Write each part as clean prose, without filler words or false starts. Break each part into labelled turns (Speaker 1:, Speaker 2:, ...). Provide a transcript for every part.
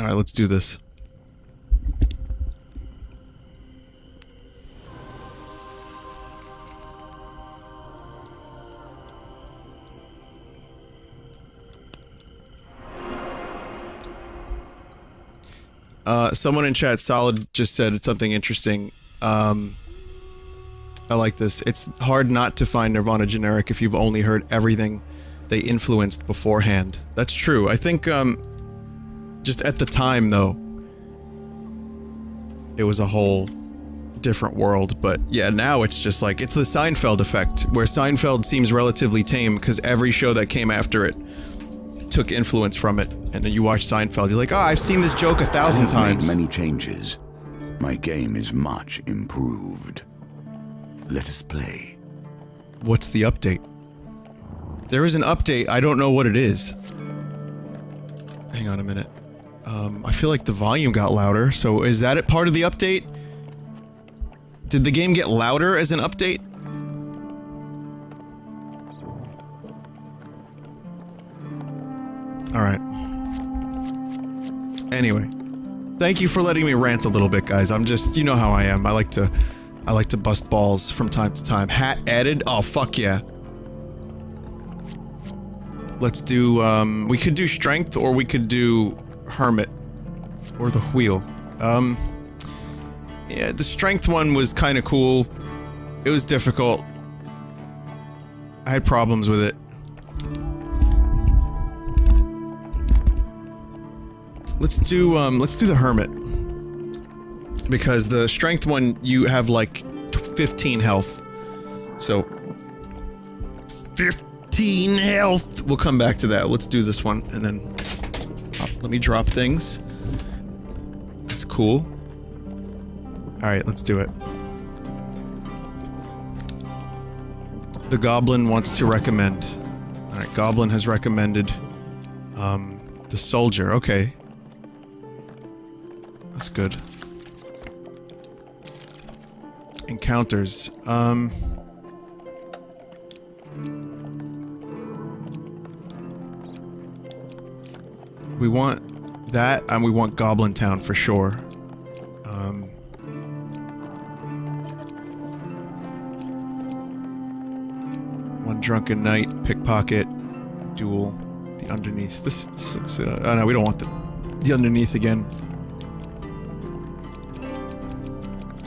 Speaker 1: Alright, let's do this. Someone in chat, Solid, just said something interesting. I like this. It's hard not to find Nirvana generic if you've only heard everything they influenced beforehand. That's true. I think, just at the time, though, it was a whole different world. But yeah, now it's just like, it's the Seinfeld effect, where Seinfeld seems relatively tame because every show that came after it took influence from it. And then you watch Seinfeld, you're like, oh, I've seen this joke 1,000 times.
Speaker 2: Made many changes. My game is much improved. Let us play.
Speaker 1: What's the update? There is an update, I don't know what it is. Hang on a minute. I feel like the volume got louder, so is that it part of the update? Did the game get louder as an update? Alright. Anyway. Thank you for letting me rant a little bit, guys. I'm just, you know how I am. I like to bust balls from time to time. Hat added? Oh, fuck yeah. Let's do, we could do strength, or we could do hermit. Or the wheel. Yeah, the strength one was kinda cool. It was difficult. I had problems with it. Let's do the hermit. Because the strength one, you have like 15 health. So 15 health! We'll come back to that. Let's do this one, and then let me drop things. That's cool. Alright, let's do it. The Goblin wants to recommend. Alright, Goblin has recommended the Soldier. Okay. That's good. Encounters. We want that, and we want Goblin Town for sure. One Drunken Night, Pickpocket, Duel, the Underneath. This looks, oh no, we don't want the Underneath again.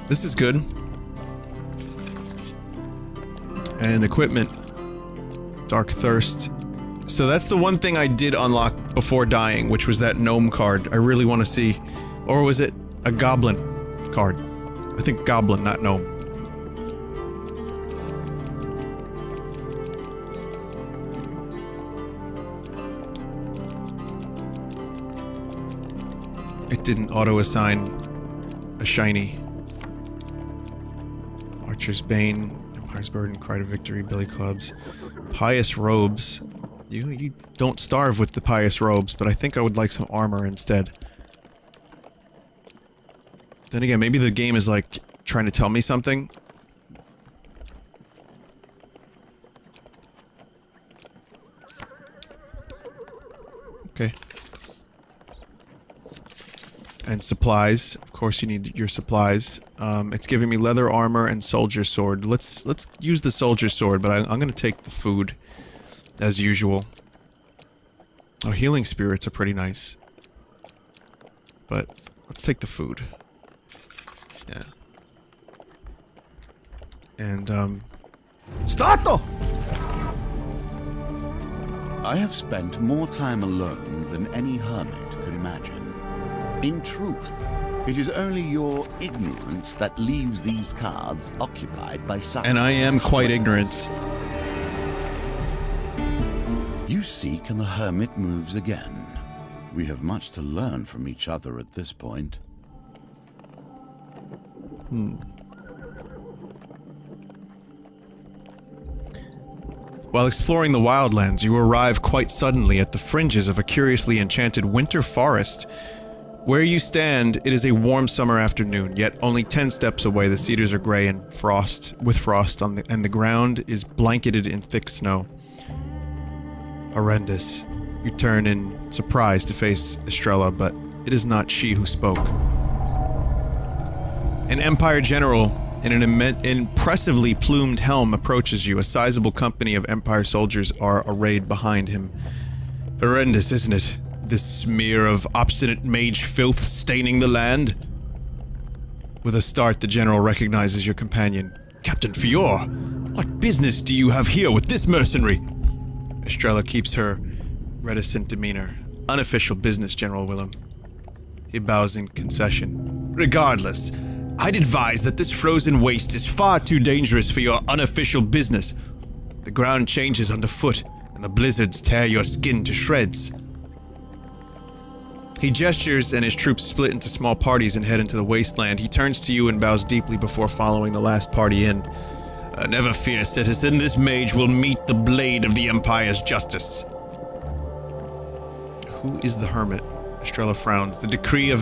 Speaker 1: This is good. And equipment. Dark Thirst. So that's the one thing I did unlock before dying, which was that gnome card. I really want to see. Or was it a goblin card? I think goblin, not gnome. It didn't auto-assign a shiny. Archer's Bane, Empire's Burden, Cry to Victory, Billy Clubs. Pious Robes. You don't starve with the Pious Robes, but I think I would like some armor instead. Then again, maybe the game is like trying to tell me something. Okay. And supplies. Of course you need your supplies. It's giving me leather armor and soldier sword. Let's use the soldier sword, but I'm gonna take the food. As usual. Oh, healing spirits are pretty nice. But let's take the food. Yeah. And, Stato!
Speaker 2: I have spent more time alone than any hermit could imagine. In truth, it is only your ignorance that leaves these cards occupied by such...
Speaker 1: And I am quite ignorant.
Speaker 2: You seek and the hermit moves again. We have much to learn from each other at this point.
Speaker 1: While exploring the wildlands, you arrive quite suddenly at the fringes of a curiously enchanted winter forest. Where you stand, it is a warm summer afternoon, yet only 10 steps away the cedars are gray and with frost on and the ground is blanketed in thick snow. Horrendous. You turn in surprise to face Estrella, but It is not she who spoke. An Empire general in an impressively plumed helm approaches you. A sizable company of Empire soldiers are arrayed behind him. Horrendous, isn't it? This smear of obstinate mage filth staining the land? With a start, the general recognizes your companion. Captain Fior, what business do you have here with this mercenary? Estrella keeps her reticent demeanor. Unofficial business, General Willem. He bows in concession. Regardless, I'd advise that this frozen waste is far too dangerous for your unofficial business. The ground changes underfoot, and the blizzards tear your skin to shreds. He gestures, and his troops split into small parties and head into the wasteland. He turns to you and bows deeply before following the last party in. Never fear, citizen. This mage will meet the blade of the Empire's justice. Who is the hermit? Estrella frowns. The decree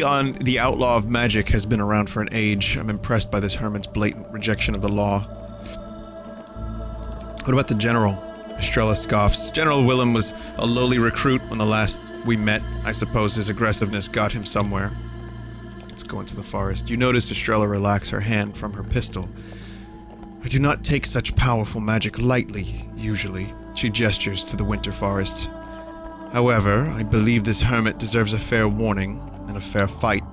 Speaker 1: on the outlaw of magic has been around for an age. I'm impressed by this hermit's blatant rejection of the law. What about the general? Estrella scoffs. General Willem was a lowly recruit when the last we met. I suppose his aggressiveness got him somewhere. Let's go into the forest. You notice Estrella relax her hand from her pistol. I do not take such powerful magic lightly, usually. She gestures to the winter forest. However, I believe this hermit deserves a fair warning and a fair fight.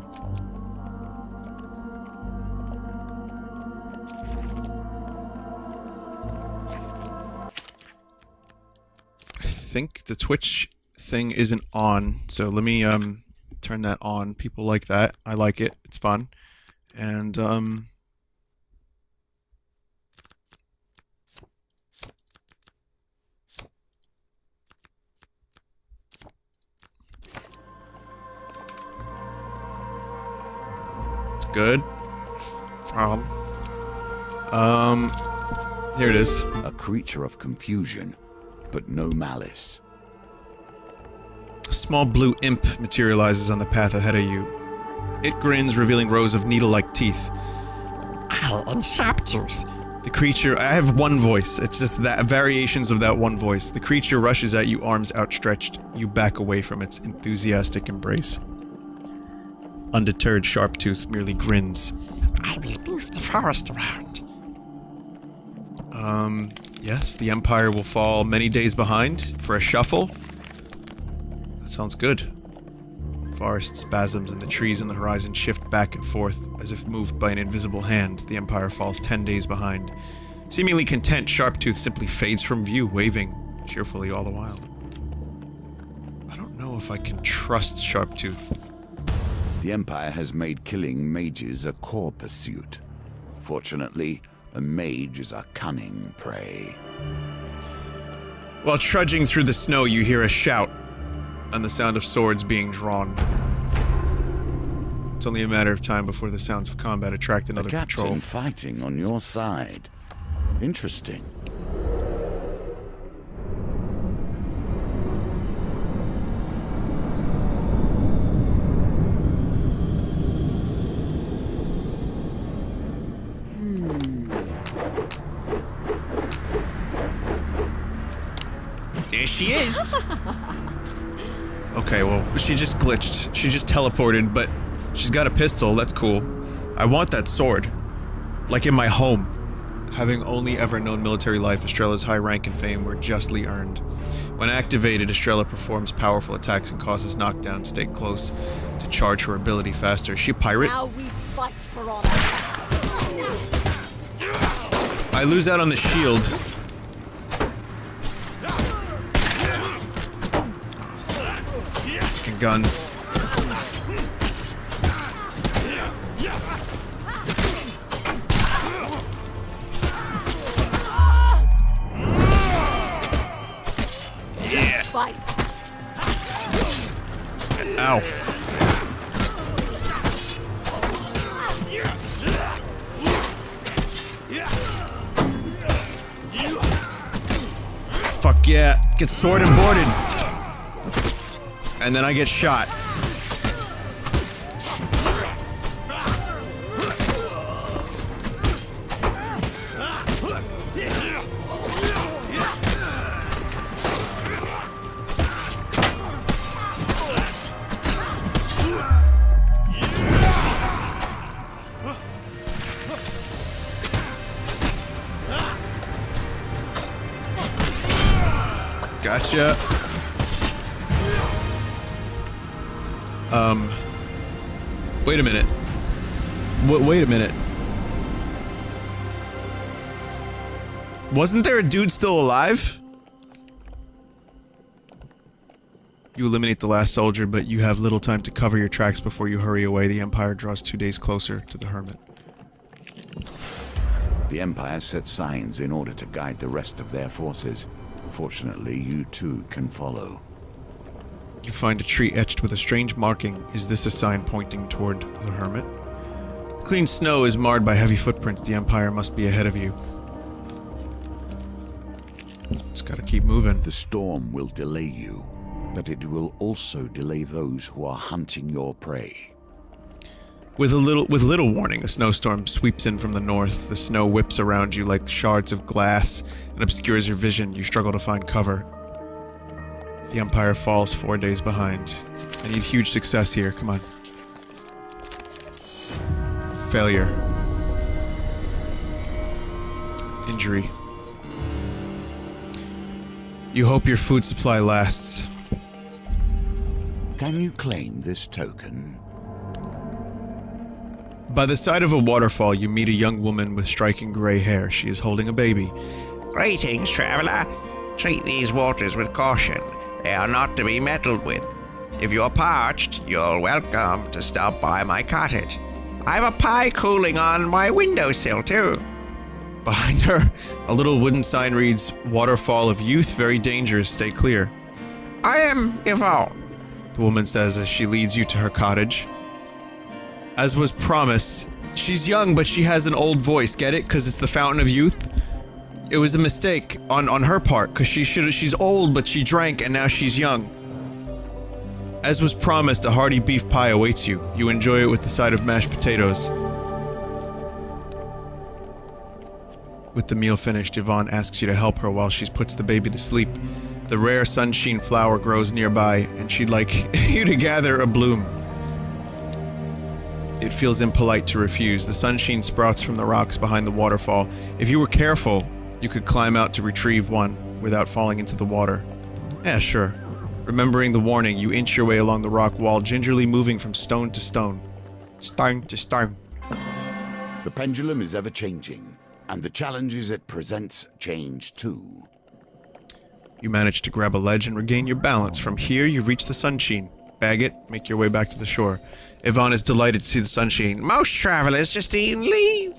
Speaker 1: I think the Twitch thing isn't on, so let me turn that on. People like that. I like it. It's fun. And good. Here it is.
Speaker 2: A creature of confusion, but no malice.
Speaker 1: A small blue imp materializes on the path ahead of you. It grins, revealing rows of needle-like teeth. I am Sharptooth. The creature... I have one voice. It's just that variations of that one voice. The creature rushes at you, arms outstretched. You back away from its enthusiastic embrace. Undeterred, Sharptooth merely grins. I will move the forest around. Yes, the Empire will fall many days behind for a shuffle. That sounds good. The forest spasms and the trees on the horizon shift back and forth as if moved by an invisible hand. The Empire falls 10 days behind. Seemingly content, Sharptooth simply fades from view, waving cheerfully all the while. I don't know if I can trust Sharptooth.
Speaker 2: The Empire has made killing mages a core pursuit. Fortunately, a mage is a cunning prey.
Speaker 1: While trudging through the snow, you hear a shout and the sound of swords being drawn. It's only a matter of time before the sounds of combat attract another patrol.
Speaker 2: Captain fighting on your side. Interesting.
Speaker 1: There she is! Okay, well, she just glitched. She just teleported, but she's got a pistol, that's cool. I want that sword. Like in my home. Having only ever known military life, Estrella's high rank and fame were justly earned. When activated, Estrella performs powerful attacks and causes knockdowns. Stay close to charge her ability faster. Is she a pirate?
Speaker 3: Now we fight for honor.
Speaker 1: I lose out on the shield. Fucking guns. Yeah.
Speaker 3: Fight.
Speaker 1: Ow. Fuck yeah. Get sword and boarded. And then I get shot. Gotcha. Wait a minute. Wait a minute. Wasn't there a dude still alive? You eliminate the last soldier, but you have little time to cover your tracks before you hurry away. The Empire draws 2 days closer to the Hermit.
Speaker 2: The Empire set signs in order to guide the rest of their forces. Fortunately, you too can follow.
Speaker 1: You find a tree etched with a strange marking. Is this a sign pointing toward the Hermit? Clean snow is marred by heavy footprints. The Empire must be ahead of you. Just gotta keep moving.
Speaker 2: The storm will delay you, but it will also delay those who are hunting your prey.
Speaker 1: With little warning, a snowstorm sweeps in from the north. The snow whips around you like shards of glass and obscures your vision. You struggle to find cover. The Empire falls 4 days behind. I need huge success here. Come on. Failure. Injury. You hope your food supply lasts.
Speaker 2: Can you claim this token?
Speaker 1: By the side of a waterfall, you meet a young woman with striking gray hair. She is holding a baby.
Speaker 3: Greetings, traveler. Treat these waters with caution. They are not to be meddled with. If you're parched, you're welcome to stop by my cottage. I have a pie cooling on my windowsill, too.
Speaker 1: Behind her, a little wooden sign reads, Waterfall of Youth, very dangerous, stay clear.
Speaker 3: I am Yvonne.
Speaker 1: The woman says as she leads you to her cottage. As was promised, she's young, but she has an old voice, get it? Because it's the Fountain of Youth? It was a mistake on her part, because she's old, but she drank, and now she's young. As was promised, a hearty beef pie awaits you. You enjoy it with the side of mashed potatoes. With the meal finished, Yvonne asks you to help her while she puts the baby to sleep. The rare sunshine flower grows nearby, and she'd like you to gather a bloom. It feels impolite to refuse. The sunshine sprouts from the rocks behind the waterfall. If you were careful, you could climb out to retrieve one without falling into the water. Yeah, sure. Remembering the warning, you inch your way along the rock wall, gingerly moving from stone to stone. Stone to stone.
Speaker 2: The pendulum is ever changing, and the challenges it presents change too.
Speaker 1: You manage to grab a ledge and regain your balance. From here, you reach the sunshine. Bag it, make your way back to the shore. Yvonne is delighted to see the sunshine.
Speaker 3: Most travelers just eat and leave.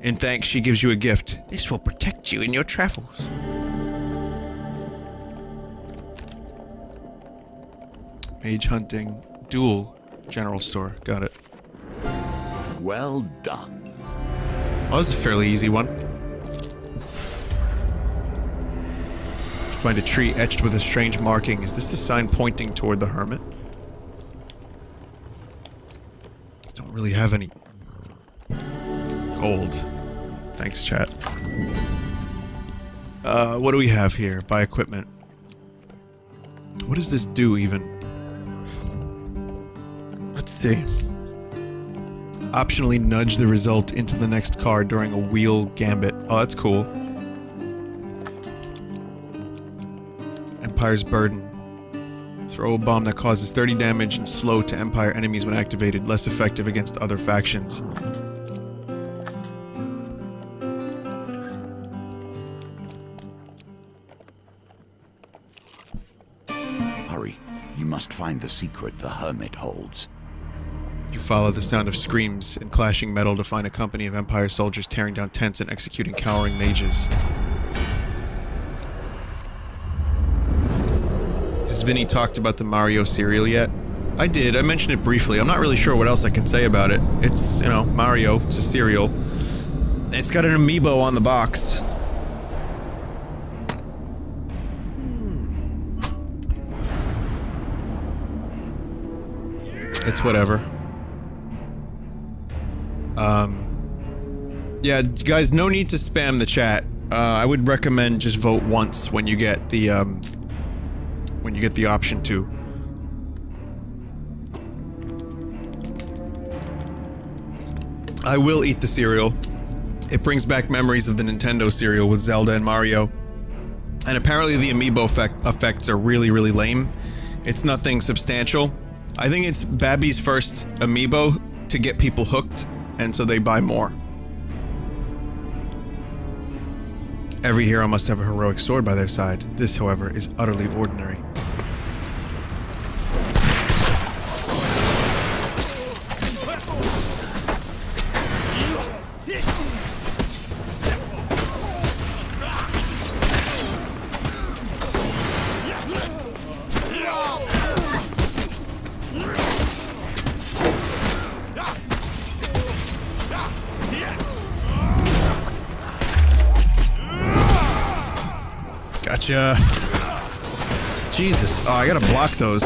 Speaker 1: In thanks, she gives you a gift.
Speaker 3: This will protect you in your travels.
Speaker 1: Mage hunting, duel, general store. Got it.
Speaker 2: Well done.
Speaker 1: Oh, that was a fairly easy one. You find a tree etched with a strange marking. Is this the sign pointing toward the Hermit? I don't really have any gold. Thanks, chat. What do we have here? Buy equipment. What does this do, even? Let's see. Optionally nudge the result into the next card during a wheel gambit. Oh, that's cool. Empire's Burden. Throw a bomb that causes 30 damage and slow to Empire enemies when activated. Less effective against other factions.
Speaker 2: Hurry. You must find the secret the Hermit holds.
Speaker 1: You follow the sound of screams and clashing metal to find a company of Empire soldiers tearing down tents and executing cowering mages. Has Vinny talked about the Mario cereal yet? I did. I mentioned it briefly. I'm not really sure what else I can say about it. It's, you know, Mario. It's a cereal. It's got an amiibo on the box. It's whatever. Yeah, guys, no need to spam the chat. I would recommend just vote once when you get the option to. I will eat the cereal. It brings back memories of the Nintendo cereal with Zelda and Mario. And apparently the amiibo effects are really, really lame. It's nothing substantial. I think it's Babby's first amiibo to get people hooked, and so they buy more. Every hero must have a heroic sword by their side. This, however, is utterly ordinary. Gotcha. Jesus. Oh, I gotta block those.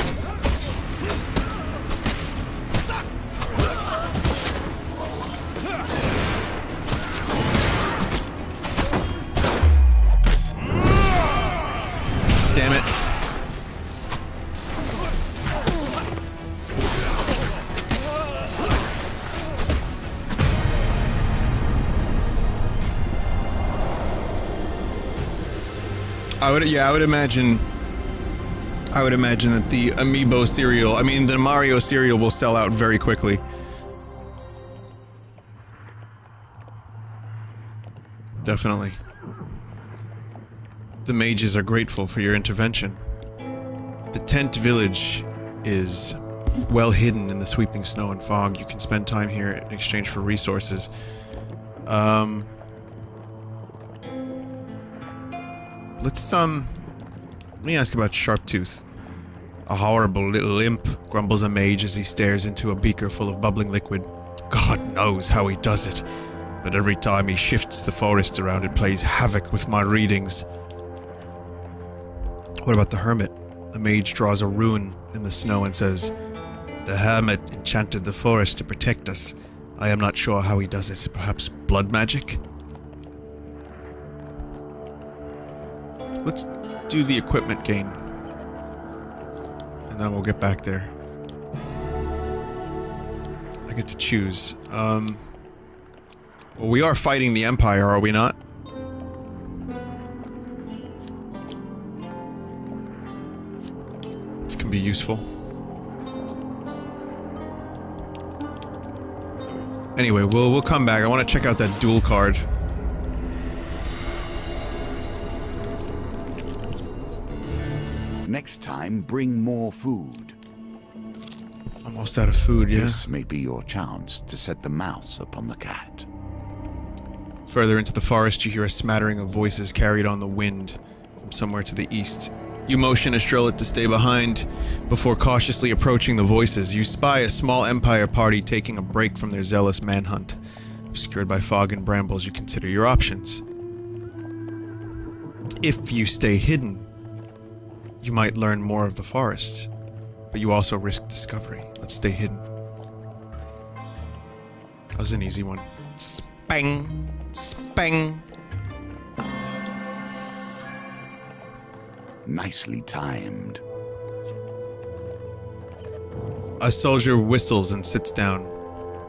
Speaker 1: Damn it. I would imagine that the amiibo cereal, the Mario cereal will sell out very quickly. Definitely. The mages are grateful for your intervention. The tent village is well hidden in the sweeping snow and fog. You can spend time here in exchange for resources. Let me ask about Sharptooth. A horrible little imp, grumbles a mage as he stares into a beaker full of bubbling liquid. God knows how he does it, but every time he shifts the forest around, it plays havoc with my readings. What about the hermit? The mage draws a rune in the snow and says, "The hermit enchanted the forest to protect us. I am not sure how he does it. Perhaps blood magic?" Let's do the equipment gain. And then we'll get back there. I get to choose. Well, we are fighting the Empire, are we not? This can be useful. Anyway, we'll come back. I want to check out that duel card.
Speaker 2: Next time, bring more food.
Speaker 1: Almost out of food, yeah.
Speaker 2: This may be your chance to set the mouse upon the cat.
Speaker 1: Further into the forest, you hear a smattering of voices carried on the wind from somewhere to the east. You motion Estrella to stay behind before cautiously approaching the voices. You spy a small Empire party taking a break from their zealous manhunt. Obscured by fog and brambles, you consider your options. If you stay hidden, you might learn more of the forest, but you also risk discovery. Let's stay hidden. That was an easy one.
Speaker 3: Spang! Spang!
Speaker 2: Nicely timed.
Speaker 1: A soldier whistles and sits down.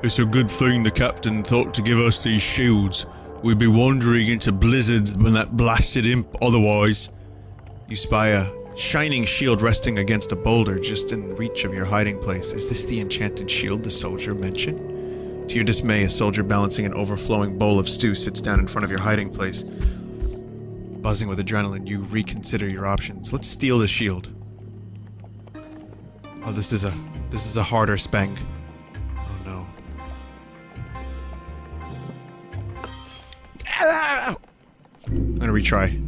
Speaker 1: It's a good thing the captain thought to give us these shields. We'd be wandering into blizzards when that blasted imp otherwise. You spy a shining shield resting against a boulder just in reach of your hiding place. Is this the enchanted shield the soldier mentioned? To your dismay, a soldier balancing an overflowing bowl of stew sits down in front of your hiding place. Buzzing with adrenaline, you reconsider your options. Let's steal the shield. Oh, this is a harder spang. Oh no. I'm gonna retry.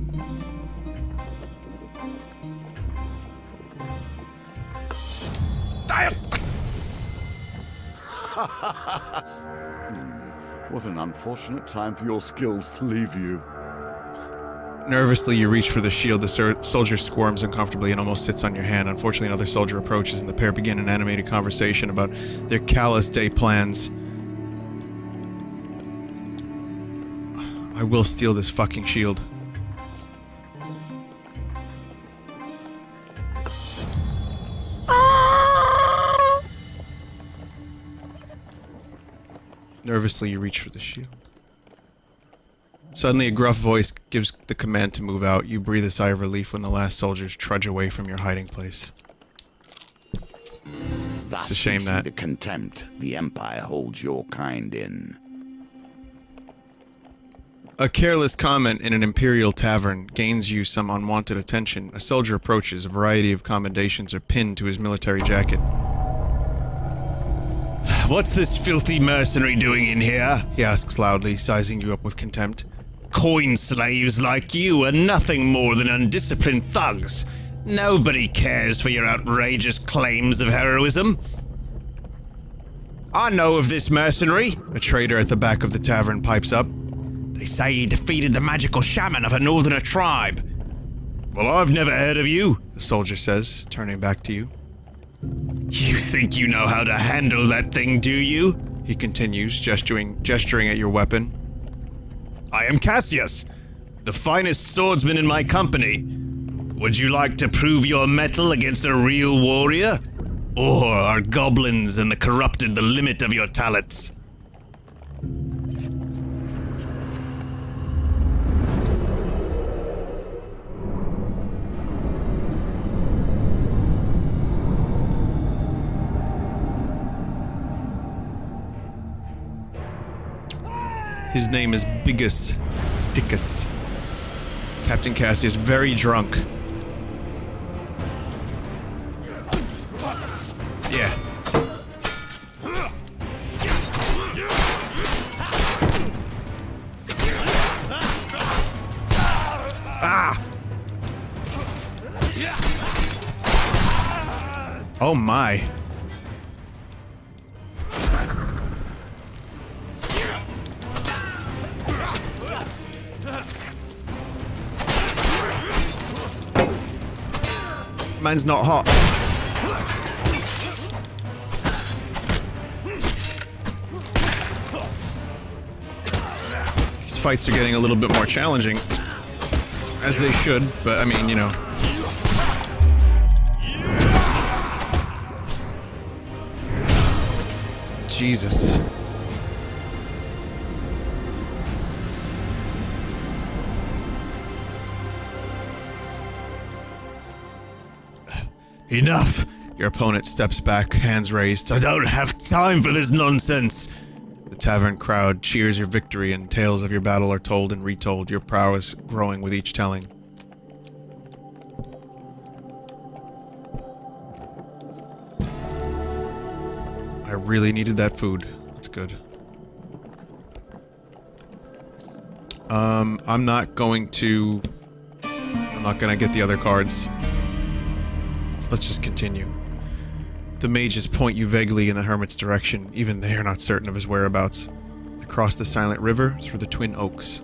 Speaker 2: What an unfortunate time for your skills to leave you.
Speaker 1: Nervously, you reach for the shield. The soldier squirms uncomfortably and almost sits on your hand. Unfortunately, another soldier approaches and the pair begin an animated conversation about their callous day plans. I will steal this fucking shield. Nervously, you reach for the shield. Suddenly, a gruff voice gives the command to move out. You breathe a sigh of relief when the last soldiers trudge away from your hiding place. It's a shame that
Speaker 2: the contempt the Empire holds your kind in.
Speaker 1: a careless comment in an Imperial tavern gains you some unwanted attention. A soldier approaches. A variety of commendations are pinned to his military jacket.
Speaker 4: What's this filthy mercenary doing in here?
Speaker 1: He asks loudly, sizing you up with contempt.
Speaker 4: Coin slaves like you are nothing more than undisciplined thugs. Nobody cares for your outrageous claims of heroism. I know of this mercenary.
Speaker 1: A trader at the back of the tavern pipes up.
Speaker 4: They say he defeated the magical shaman of a northerner tribe. Well, I've never heard of you,
Speaker 1: The soldier says, turning back to you.
Speaker 4: You think you know how to handle that thing, do you?
Speaker 1: He continues, gesturing at your weapon.
Speaker 4: I am Cassius, the finest swordsman in my company. Would you like to prove your mettle against a real warrior? Or are goblins and the corrupted the limit of your talents?
Speaker 1: His name is Bigus Dickus. Captain Cassius, very drunk. Yeah. Ah! Oh my. Mine's not hot. These fights are getting a little bit more challenging. As they should, but I mean, you know. Jesus.
Speaker 4: Enough!
Speaker 1: Your opponent steps back, hands raised.
Speaker 4: I don't have time for this nonsense!
Speaker 1: The tavern crowd cheers your victory and tales of your battle are told and retold, your prowess growing with each telling. I really needed that food. That's good. I'm not gonna get the other cards. Let's just continue. The mages point you vaguely in the hermit's direction. Even they are not certain of his whereabouts. Across the silent river, through the Twin Oaks.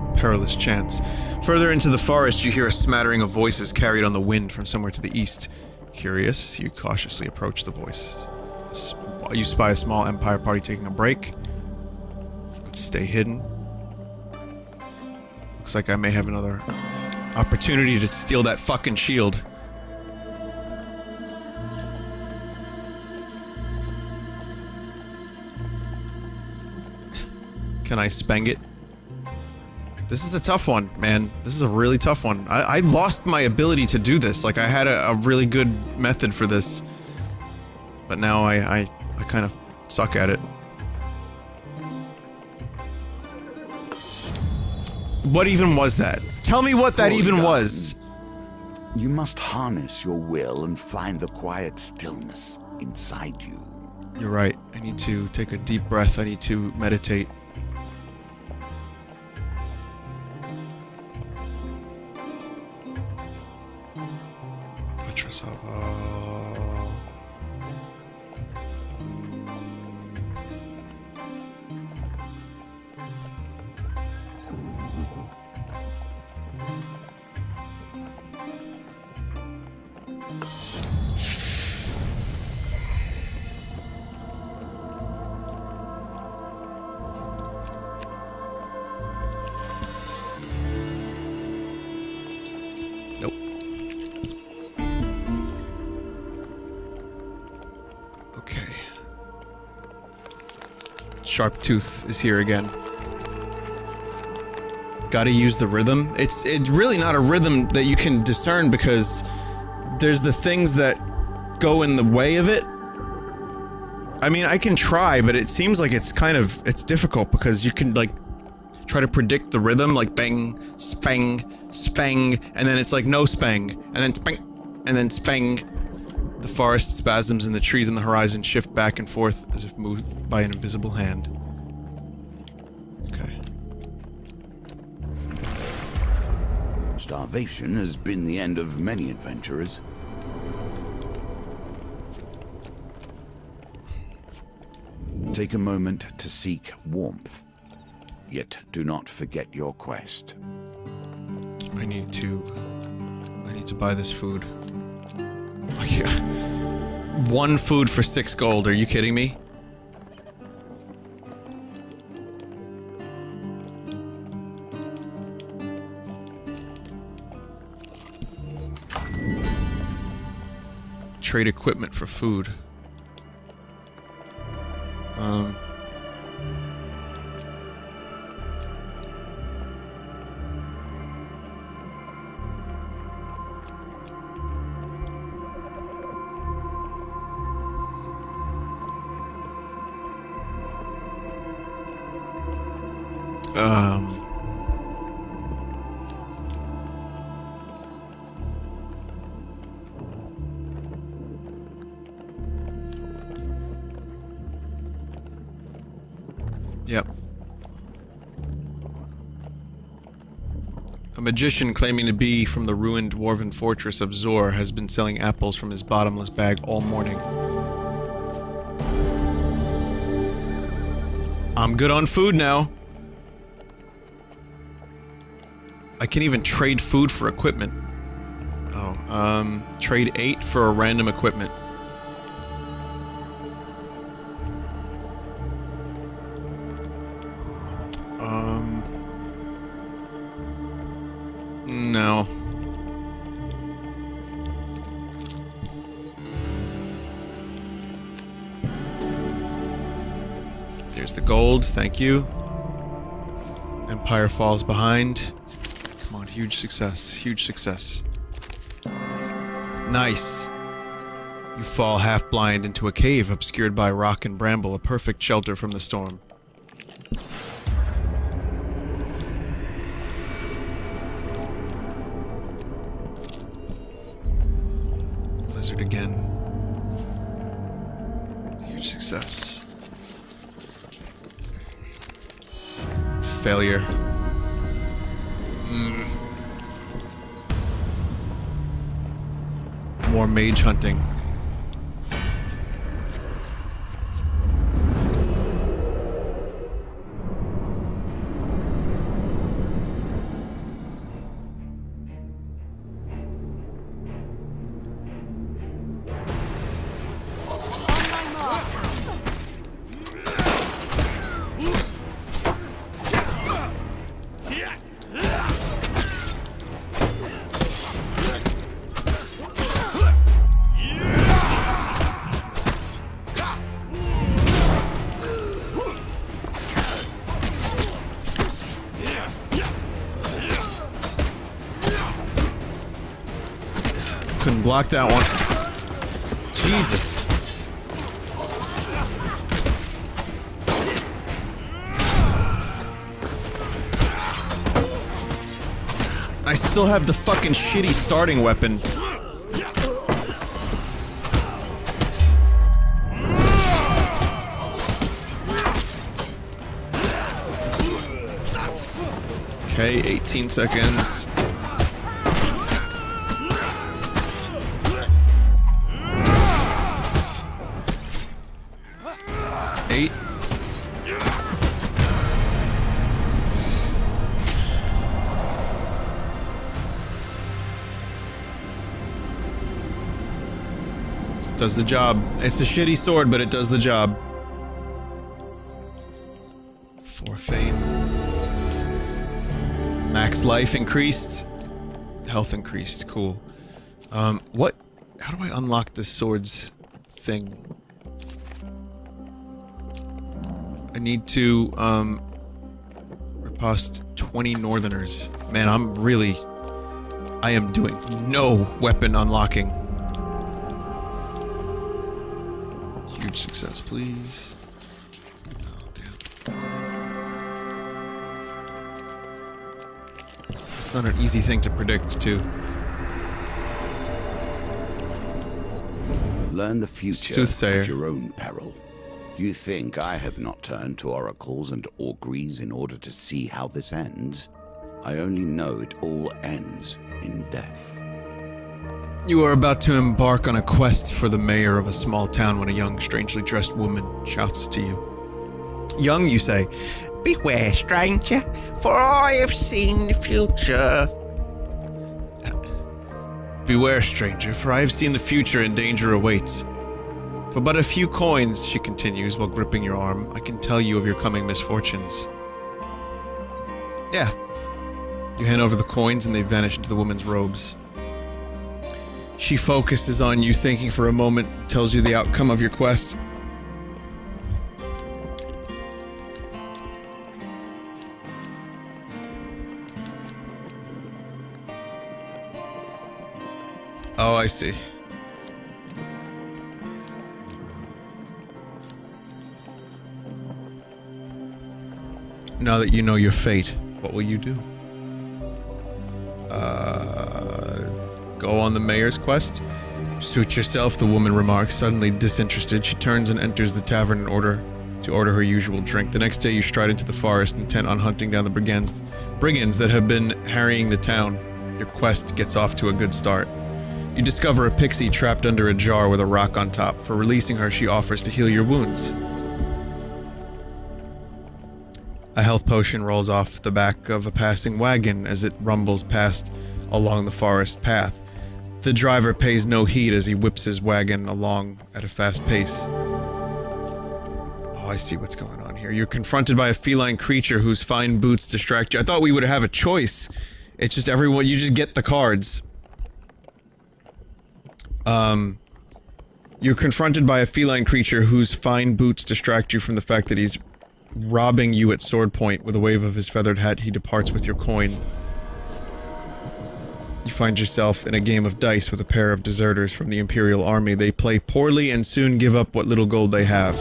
Speaker 1: A perilous chance. Further into the forest, you hear a smattering of voices carried on the wind from somewhere to the east. Curious, you cautiously approach the voices. You spy a small Empire party taking a break. Let's stay hidden. Looks like I may have another opportunity to steal that fucking shield. Can I spang it? This is a tough one, man. This is a really tough one. I lost my ability to do this. Like, I had a really good method for this. But now I kind of suck at it. What even was that? Tell me what that even was.
Speaker 2: You must harness your will and find the quiet stillness inside you.
Speaker 1: You're right. I need to take a deep breath. I need to meditate. Sharp Tooth is here again. Gotta use the rhythm. It's really not a rhythm that you can discern because there's the things that go in the way of it. I mean, I can try, but it seems like it's kind of, it's difficult because you can, like, try to predict the rhythm, like bang, spang, spang, and then it's like no spang, and then spang, and then spang. The forest spasms and the trees on the horizon shift back and forth as if moved by an invisible hand. Okay.
Speaker 2: Starvation has been the end of many adventurers. Take a moment to seek warmth, yet do not forget your quest.
Speaker 1: I need to buy this food. Oh, yeah. 1 food for 6 gold, are you kidding me? Trade equipment for food. Yep. A magician claiming to be from the ruined dwarven fortress of Zor has been selling apples from his bottomless bag all morning. I'm good on food now. I can even trade food for equipment. Oh, trade 8 for a random equipment. No. There's the gold, thank you. Empire falls behind. Come on, huge success, huge success. Nice. You fall half blind into a cave obscured by rock and bramble, a perfect shelter from the storm. Blizzard again. Huge success. Failure. More mage hunting. Couldn't block that one. Jesus. I still have the fucking shitty starting weapon. Okay, 18 seconds. Does the job. It's a shitty sword, but it does the job. For fame. Max life increased. Health increased. Cool. What? How do I unlock this sword's thing? I need to, riposte 20 northerners. Man, I am doing no weapon unlocking. Huge success, please. Oh, damn. It's not an easy thing to predict, too.
Speaker 2: Learn the future
Speaker 1: Soothsayer.
Speaker 2: at your own peril. You think I have not turned to oracles and auguries in order to see how this ends? I only know it all ends in death.
Speaker 1: You are about to embark on a quest for the mayor of a small town when a young, strangely dressed woman shouts to you. Young, you say.
Speaker 3: Beware, stranger, for I have seen the future.
Speaker 1: Beware, stranger, for I have seen the future and danger awaits. For but a few coins, she continues while gripping your arm, I can tell you of your coming misfortunes. Yeah. You hand over the coins and they vanish into the woman's robes. She focuses on you, thinking for a moment, tells you the outcome of your quest. Oh, I see. Now that you know your fate, what will you do? Go on the mayor's quest? Suit yourself, the woman remarks, suddenly disinterested. She turns and enters the tavern in order to order her usual drink. The next day you stride into the forest, intent on hunting down the brigands that have been harrying the town. Your quest gets off to a good start. You discover a pixie trapped under a jar with a rock on top. For releasing her, she offers to heal your wounds. A health potion rolls off the back of a passing wagon as it rumbles past along the forest path. The driver pays no heed as he whips his wagon along at a fast pace. Oh, I see what's going on here. You're confronted by a feline creature whose fine boots distract you. I thought we would have a choice. It's just everyone, you just get the cards. You're confronted by a feline creature whose fine boots distract you from the fact that he's robbing you at sword point. With a wave of his feathered hat, he departs with your coin. You find yourself in a game of dice with a pair of deserters from the Imperial Army. They play poorly and soon give up what little gold they have.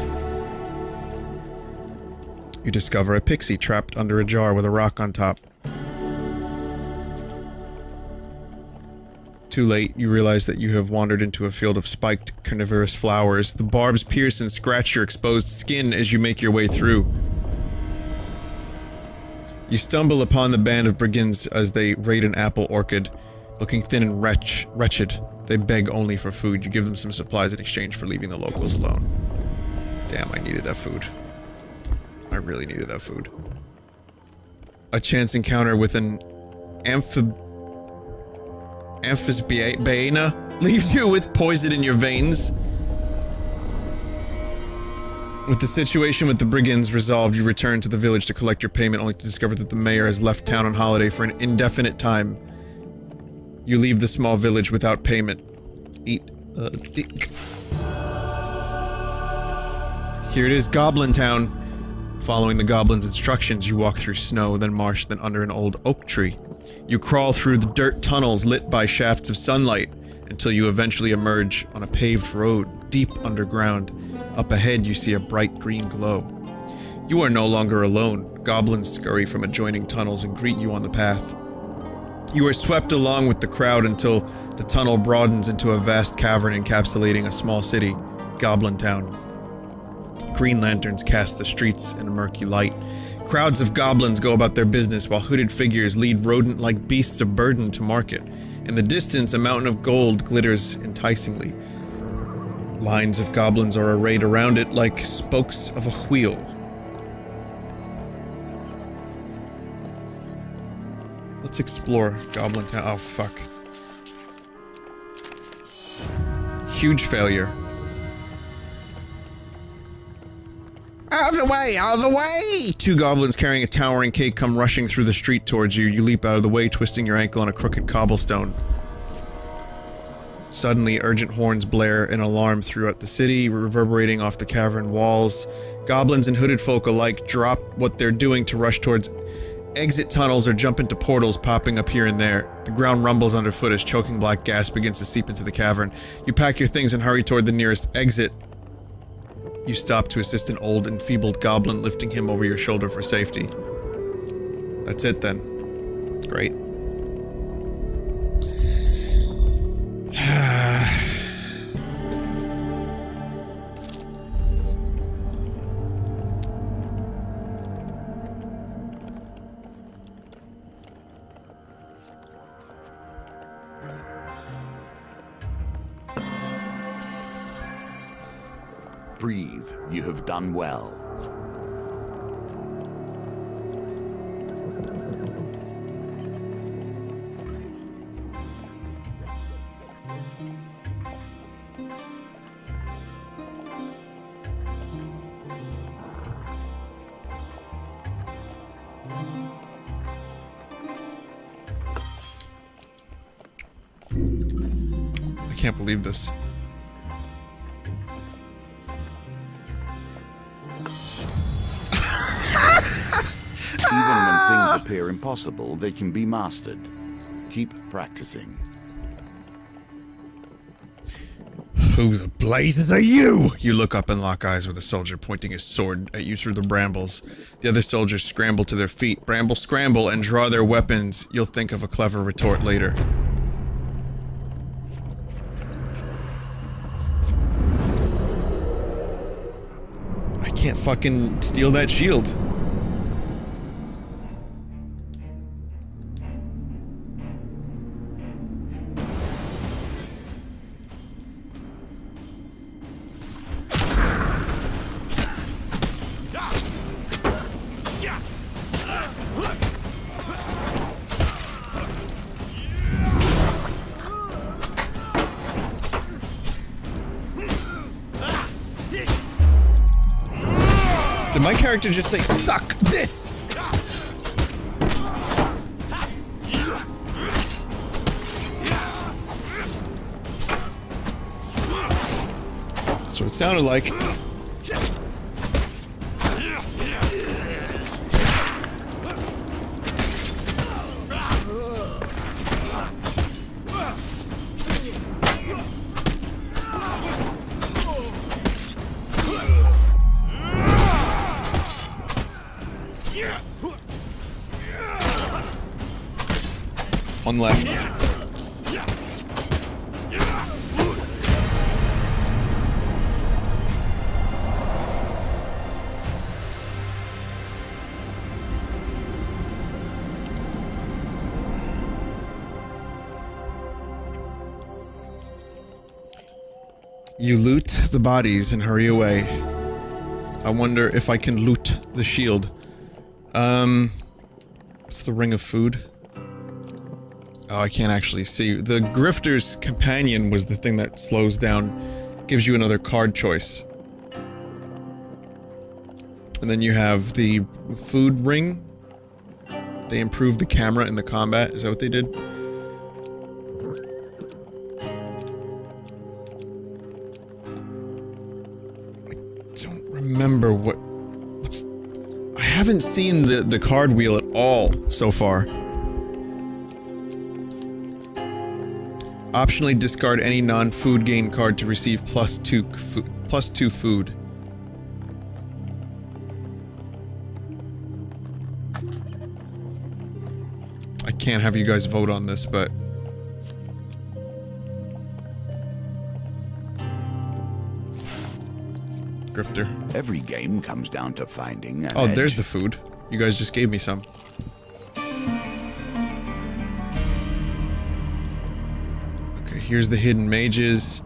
Speaker 1: You discover a pixie trapped under a jar with a rock on top. Too late, you realize that you have wandered into a field of spiked carnivorous flowers. The barbs pierce and scratch your exposed skin as you make your way through. You stumble upon the band of brigands as they raid an apple orchard. Looking thin and wretched, they beg only for food. You give them some supplies in exchange for leaving the locals alone. Damn, I needed that food. I really needed that food. A chance encounter with an amphisbaena leaves you with poison in your veins. With the situation with the brigands resolved, you return to the village to collect your payment, only to discover that the mayor has left town on holiday for an indefinite time. You leave the small village without payment. Eat a dick. Here it is, Goblin Town. Following the goblin's instructions, you walk through snow, then marsh, then under an old oak tree. You crawl through the dirt tunnels lit by shafts of sunlight until you eventually emerge on a paved road deep underground. Up ahead, you see a bright green glow. You are no longer alone. Goblins scurry from adjoining tunnels and greet you on the path. You are swept along with the crowd until the tunnel broadens into a vast cavern encapsulating a small city, Goblin Town. Green lanterns cast the streets in a murky light. Crowds of goblins go about their business while hooded figures lead rodent-like beasts of burden to market. In the distance, a mountain of gold glitters enticingly. Lines of goblins are arrayed around it like spokes of a wheel. Let's explore Goblin Town. Oh, fuck. Huge failure.
Speaker 3: Out of the way! Out of the way!
Speaker 1: Two goblins carrying a towering cake come rushing through the street towards you. You leap out of the way, twisting your ankle on a crooked cobblestone. Suddenly, urgent horns blare an alarm throughout the city, reverberating off the cavern walls. Goblins and hooded folk alike drop what they're doing to rush towards exit tunnels or jump into portals popping up here and there. The ground rumbles underfoot as choking black gas begins to seep into the cavern. You pack your things and hurry toward the nearest exit. You stop to assist an old, enfeebled goblin, lifting him over your shoulder for safety. That's it then. Great.
Speaker 2: Breathe. You have done well.
Speaker 1: I can't believe this.
Speaker 2: Even when things appear impossible, they can be mastered. Keep practicing.
Speaker 1: Who the blazes are you? You look up and lock eyes with a soldier pointing his sword at you through the brambles. The other soldiers scramble to their feet, bramble scramble, and draw their weapons. You'll think of a clever retort later. I can't fucking steal that shield. Did my character just say, suck this? That's what it sounded like. One left. You loot the bodies and hurry away. I wonder if I can loot the shield. What's the ring of food? Oh, I can't actually see. The Grifter's Companion was the thing that slows down, gives you another card choice. And then you have the food ring. They improved the camera in the combat. Is that what they did? I don't remember what's... I haven't seen the card wheel at all so far. Optionally discard any non-food gain card to receive +2 food. I can't have you guys vote on this, but... Grifter.
Speaker 2: Every game comes down to finding an
Speaker 1: Oh,
Speaker 2: edge.
Speaker 1: there's the food. You guys just gave me some. Here's the hidden mages.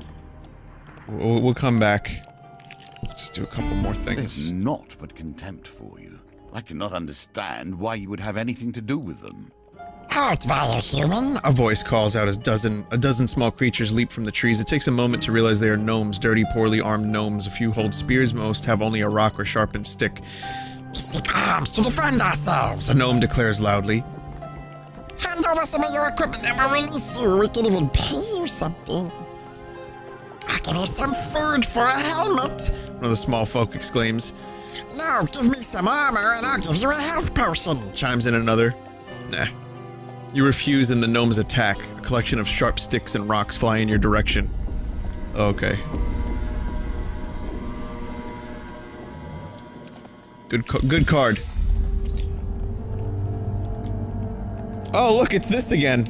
Speaker 1: We'll come back. Let's just do a couple more things.
Speaker 2: There's naught but contempt for you. I cannot understand why you would have anything to do with them.
Speaker 5: Halt, vile human!
Speaker 1: A voice calls out as a dozen small creatures leap from the trees. It takes a moment to realize they are gnomes, dirty, poorly armed gnomes. A few hold spears, most have only a rock or sharpened stick.
Speaker 5: We seek arms to defend ourselves!
Speaker 1: A gnome declares loudly.
Speaker 5: Hand over some of your equipment and we'll release you. We can even pay you something. I'll give you some food for a helmet.
Speaker 1: One of the small folk exclaims.
Speaker 5: No, give me some armor and I'll give you a health potion.
Speaker 1: Chimes in another. Nah. You refuse and the gnomes attack. A collection of sharp sticks and rocks fly in your direction. Okay. Good card. Oh, look, it's this again.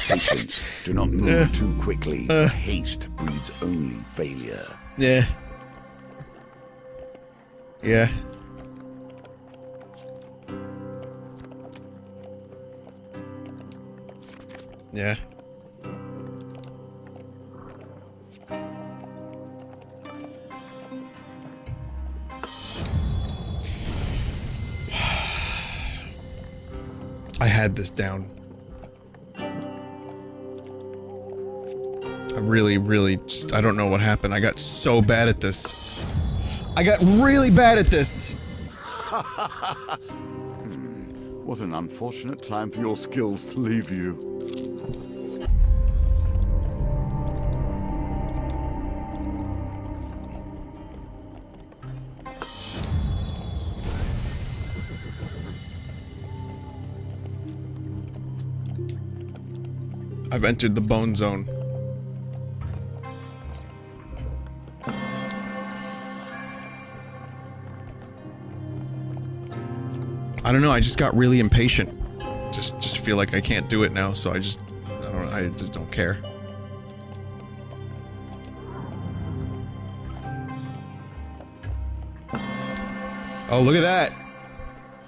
Speaker 2: Patience. Do not move too quickly. Haste breeds only failure.
Speaker 1: Yeah. Yeah. Yeah. I had this down. I really just, I don't know what happened. I got so bad at this. I got really bad at this.
Speaker 2: What an unfortunate time for your skills to leave you.
Speaker 1: I've entered the bone zone. I don't know, I just got really impatient. Just feel like I can't do it now, so I just don't care. Oh, look at that!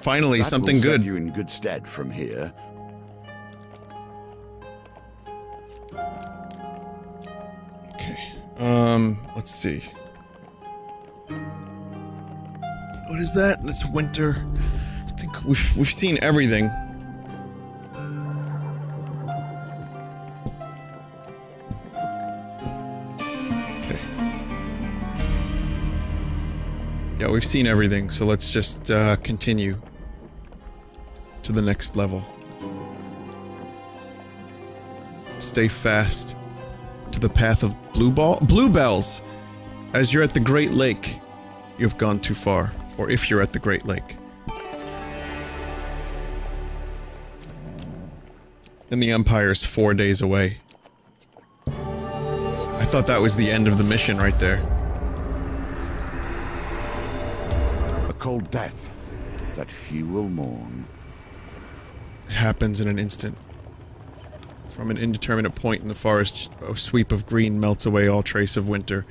Speaker 1: Finally, something
Speaker 2: will
Speaker 1: good.
Speaker 2: set you in good stead from here.
Speaker 1: Okay, let's see. What is that? That's winter. I think we've seen everything. Okay. Yeah, we've seen everything, so let's just continue to the next level. Stay fast to the path of bluebells. As you're at the Great Lake, you've gone too far. Or if you're at the Great Lake. And the Empire's 4 days away. I thought that was the end of the mission right there.
Speaker 2: A cold death that few will mourn.
Speaker 1: It happens in an instant. From an indeterminate point in the forest, a sweep of green melts away all trace of winter.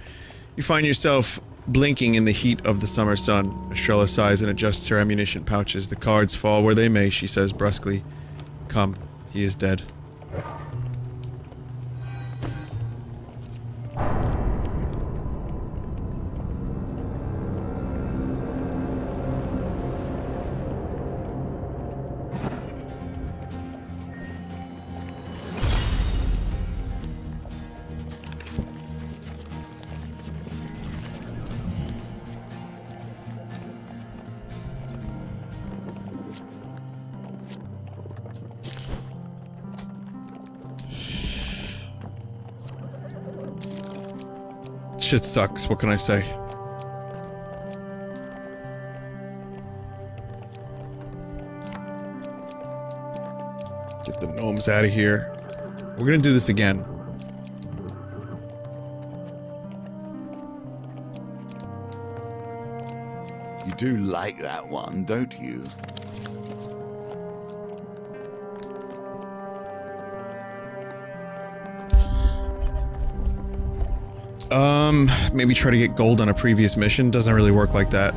Speaker 1: You find yourself blinking in the heat of the summer sun. Estrella sighs and adjusts her ammunition pouches. The cards fall where they may, she says brusquely. Come, he is dead. Shit sucks, what can I say? Get the gnomes out of here. We're gonna do this again.
Speaker 2: You do like that one, don't you?
Speaker 1: Maybe try to get gold on a previous mission. Doesn't really work like that.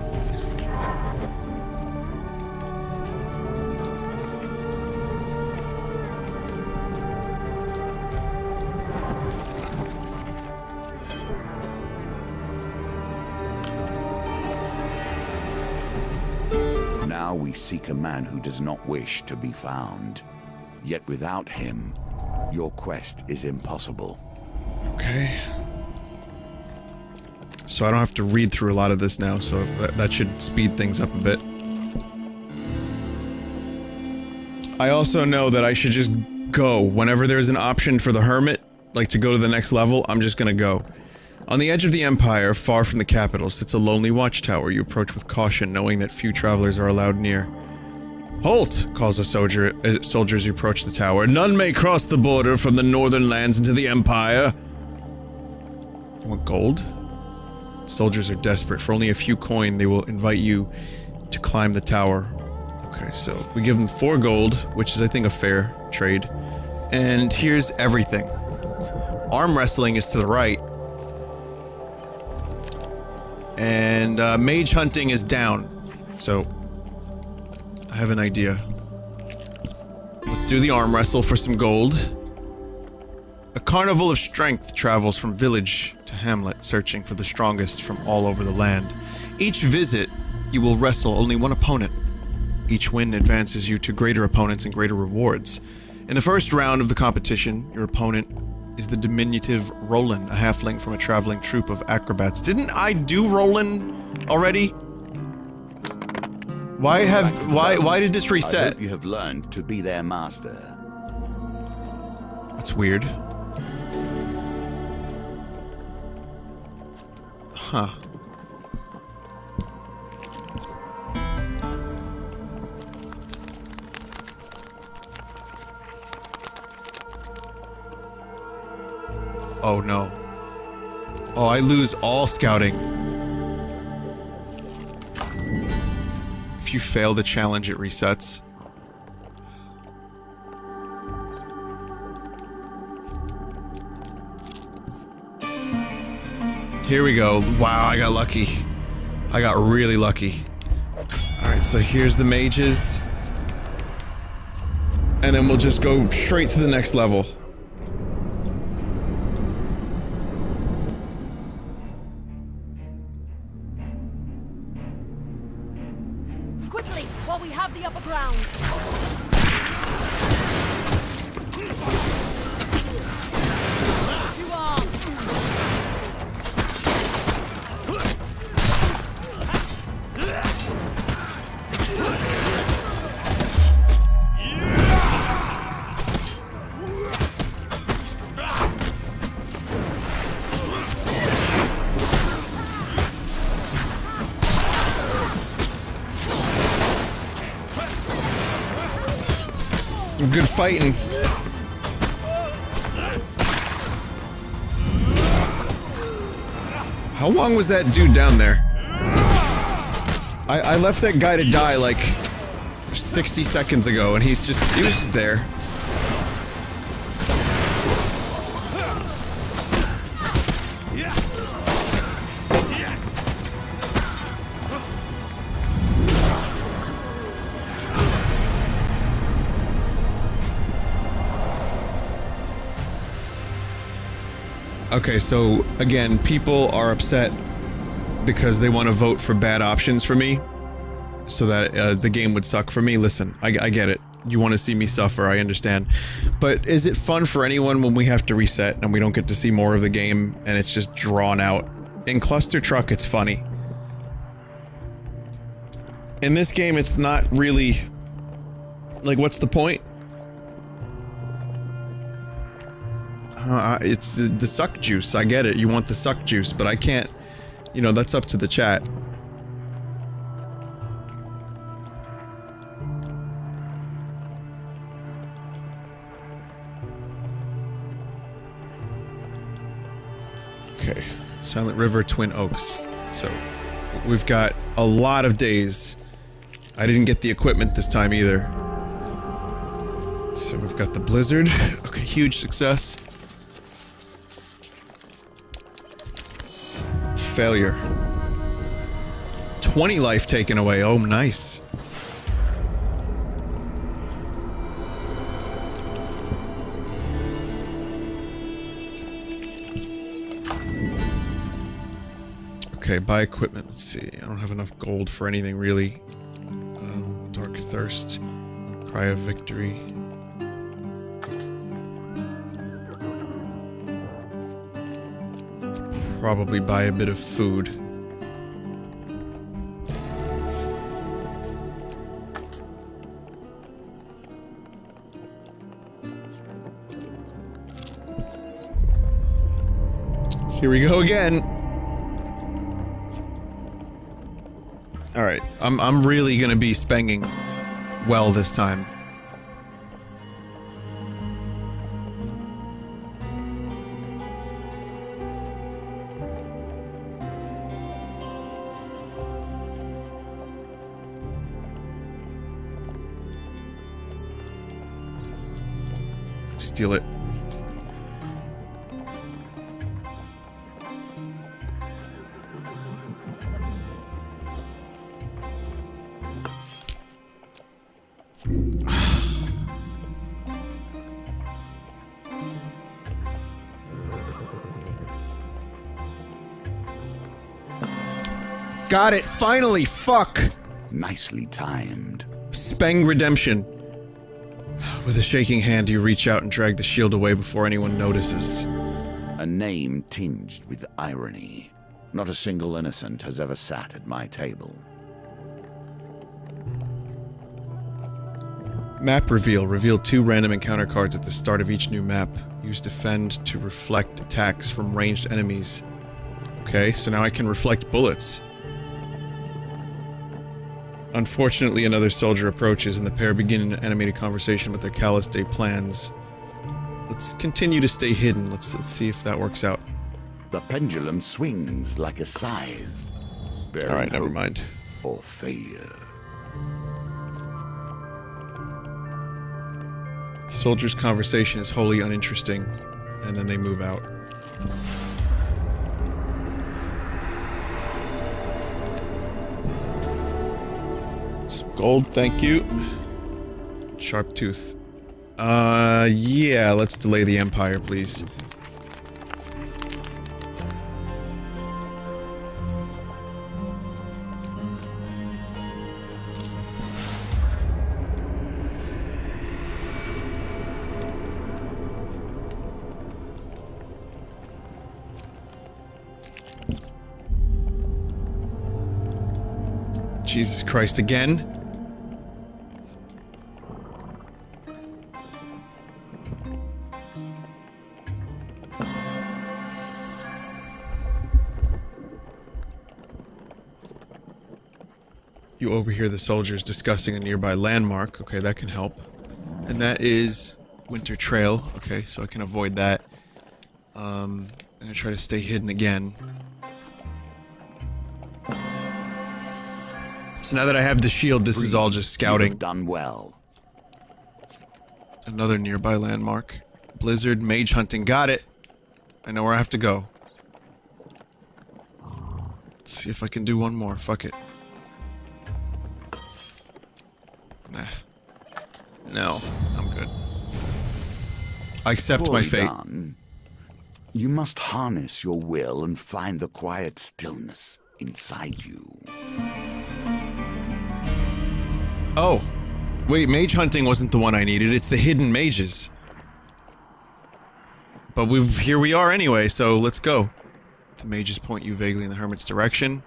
Speaker 2: Now we seek a man who does not wish to be found. Yet without him, your quest is impossible.
Speaker 1: Okay. So I don't have to read through a lot of this now, so that should speed things up a bit. I also know that I should just go. Whenever there's an option for the hermit, like to go to the next level, I'm just gonna go. On the edge of the Empire, far from the capital, sits a lonely watchtower you approach with caution, knowing that few travelers are allowed near. "Halt!" calls a soldier as you approach the tower. "None may cross the border from the northern lands into the Empire." You want gold? Soldiers are desperate. For only a few coin, they will invite you to climb the tower. Okay, so we give them 4 gold, which is, I think, a fair trade. And here's everything. Arm wrestling is to the right. And mage hunting is down. So I have an idea. Let's do the arm wrestle for some gold. A carnival of strength travels from village to hamlet, searching for the strongest from all over the land. Each visit, you will wrestle only one opponent. Each win advances you to greater opponents and greater rewards. In the first round of the competition, your opponent is the diminutive Roland, a halfling from a traveling troupe of acrobats. Didn't I do Roland already? Why did this
Speaker 2: I
Speaker 1: reset?
Speaker 2: hope you have learned to be their master.
Speaker 1: That's weird. Huh. Oh no. Oh, I lose all scouting. If you fail the challenge, it resets. Here we go. Wow, I got lucky. I got really lucky. Alright, so here's the mages. And then we'll just go straight to the next level.
Speaker 6: Quickly, while we have the upper ground. You are.
Speaker 1: Some good fighting. How long was that dude down there? I left that guy to die like 60 seconds ago, and he was just there. Okay, so again, people are upset because they want to vote for bad options for me, so that the game would suck for me. Listen, I get it. You want to see me suffer, I understand. But is it fun for anyone when we have to reset and we don't get to see more of the game and it's just drawn out? In Cluster Truck, it's funny. In this game, it's not really... Like, what's the point? It's the suck juice. I get it. You want the suck juice, but I can't. You know, that's up to the chat. Okay. Silent River, Twin Oaks. So, we've got a lot of days. I didn't get the equipment this time either. So we've got the blizzard. Okay, huge success. Failure. 20 life taken away. Oh, nice. Okay, buy equipment. Let's see. I don't have enough gold for anything really. Dark Thirst. Cry of Victory. Probably buy a bit of food. Here we go again. Alright, I'm really gonna be spanging well this time. Steal it. Got it, finally, fuck!
Speaker 2: Nicely timed.
Speaker 1: Speng redemption. With a shaking hand, you reach out and drag the shield away before anyone notices.
Speaker 2: A name tinged with irony. Not a single innocent has ever sat at my table.
Speaker 1: Map reveal. Reveal 2 random encounter cards at the start of each new map. Use defend to reflect attacks from ranged enemies. Okay, so now I can reflect bullets. Unfortunately, another soldier approaches and the pair begin an animated conversation with their callous day plans. Let's continue to stay hidden. Let's see if that works out.
Speaker 2: The pendulum swings like a scythe.
Speaker 1: Alright, never mind.
Speaker 2: Or failure.
Speaker 1: The soldier's conversation is wholly uninteresting, and then they move out. Some gold, thank you. Sharp tooth. Yeah, let's delay the Empire, please. Jesus Christ, again? You overhear the soldiers discussing a nearby landmark. Okay, that can help. And that is Winter Trail. Okay, so I can avoid that. I'm gonna try to stay hidden again. So now that I have the shield, this is all just scouting.
Speaker 2: You've done well.
Speaker 1: Another nearby landmark. Blizzard, mage hunting. Got it. I know where I have to go. Let's see if I can do one more. Fuck it. Nah. No, I'm good. I accept my
Speaker 2: Poorly
Speaker 1: fate.
Speaker 2: done. You must harness your will and find the quiet stillness inside you.
Speaker 1: Oh. Wait, mage hunting wasn't the one I needed. It's the hidden mages. But here we are anyway, so let's go. The mages point you vaguely in the hermit's direction.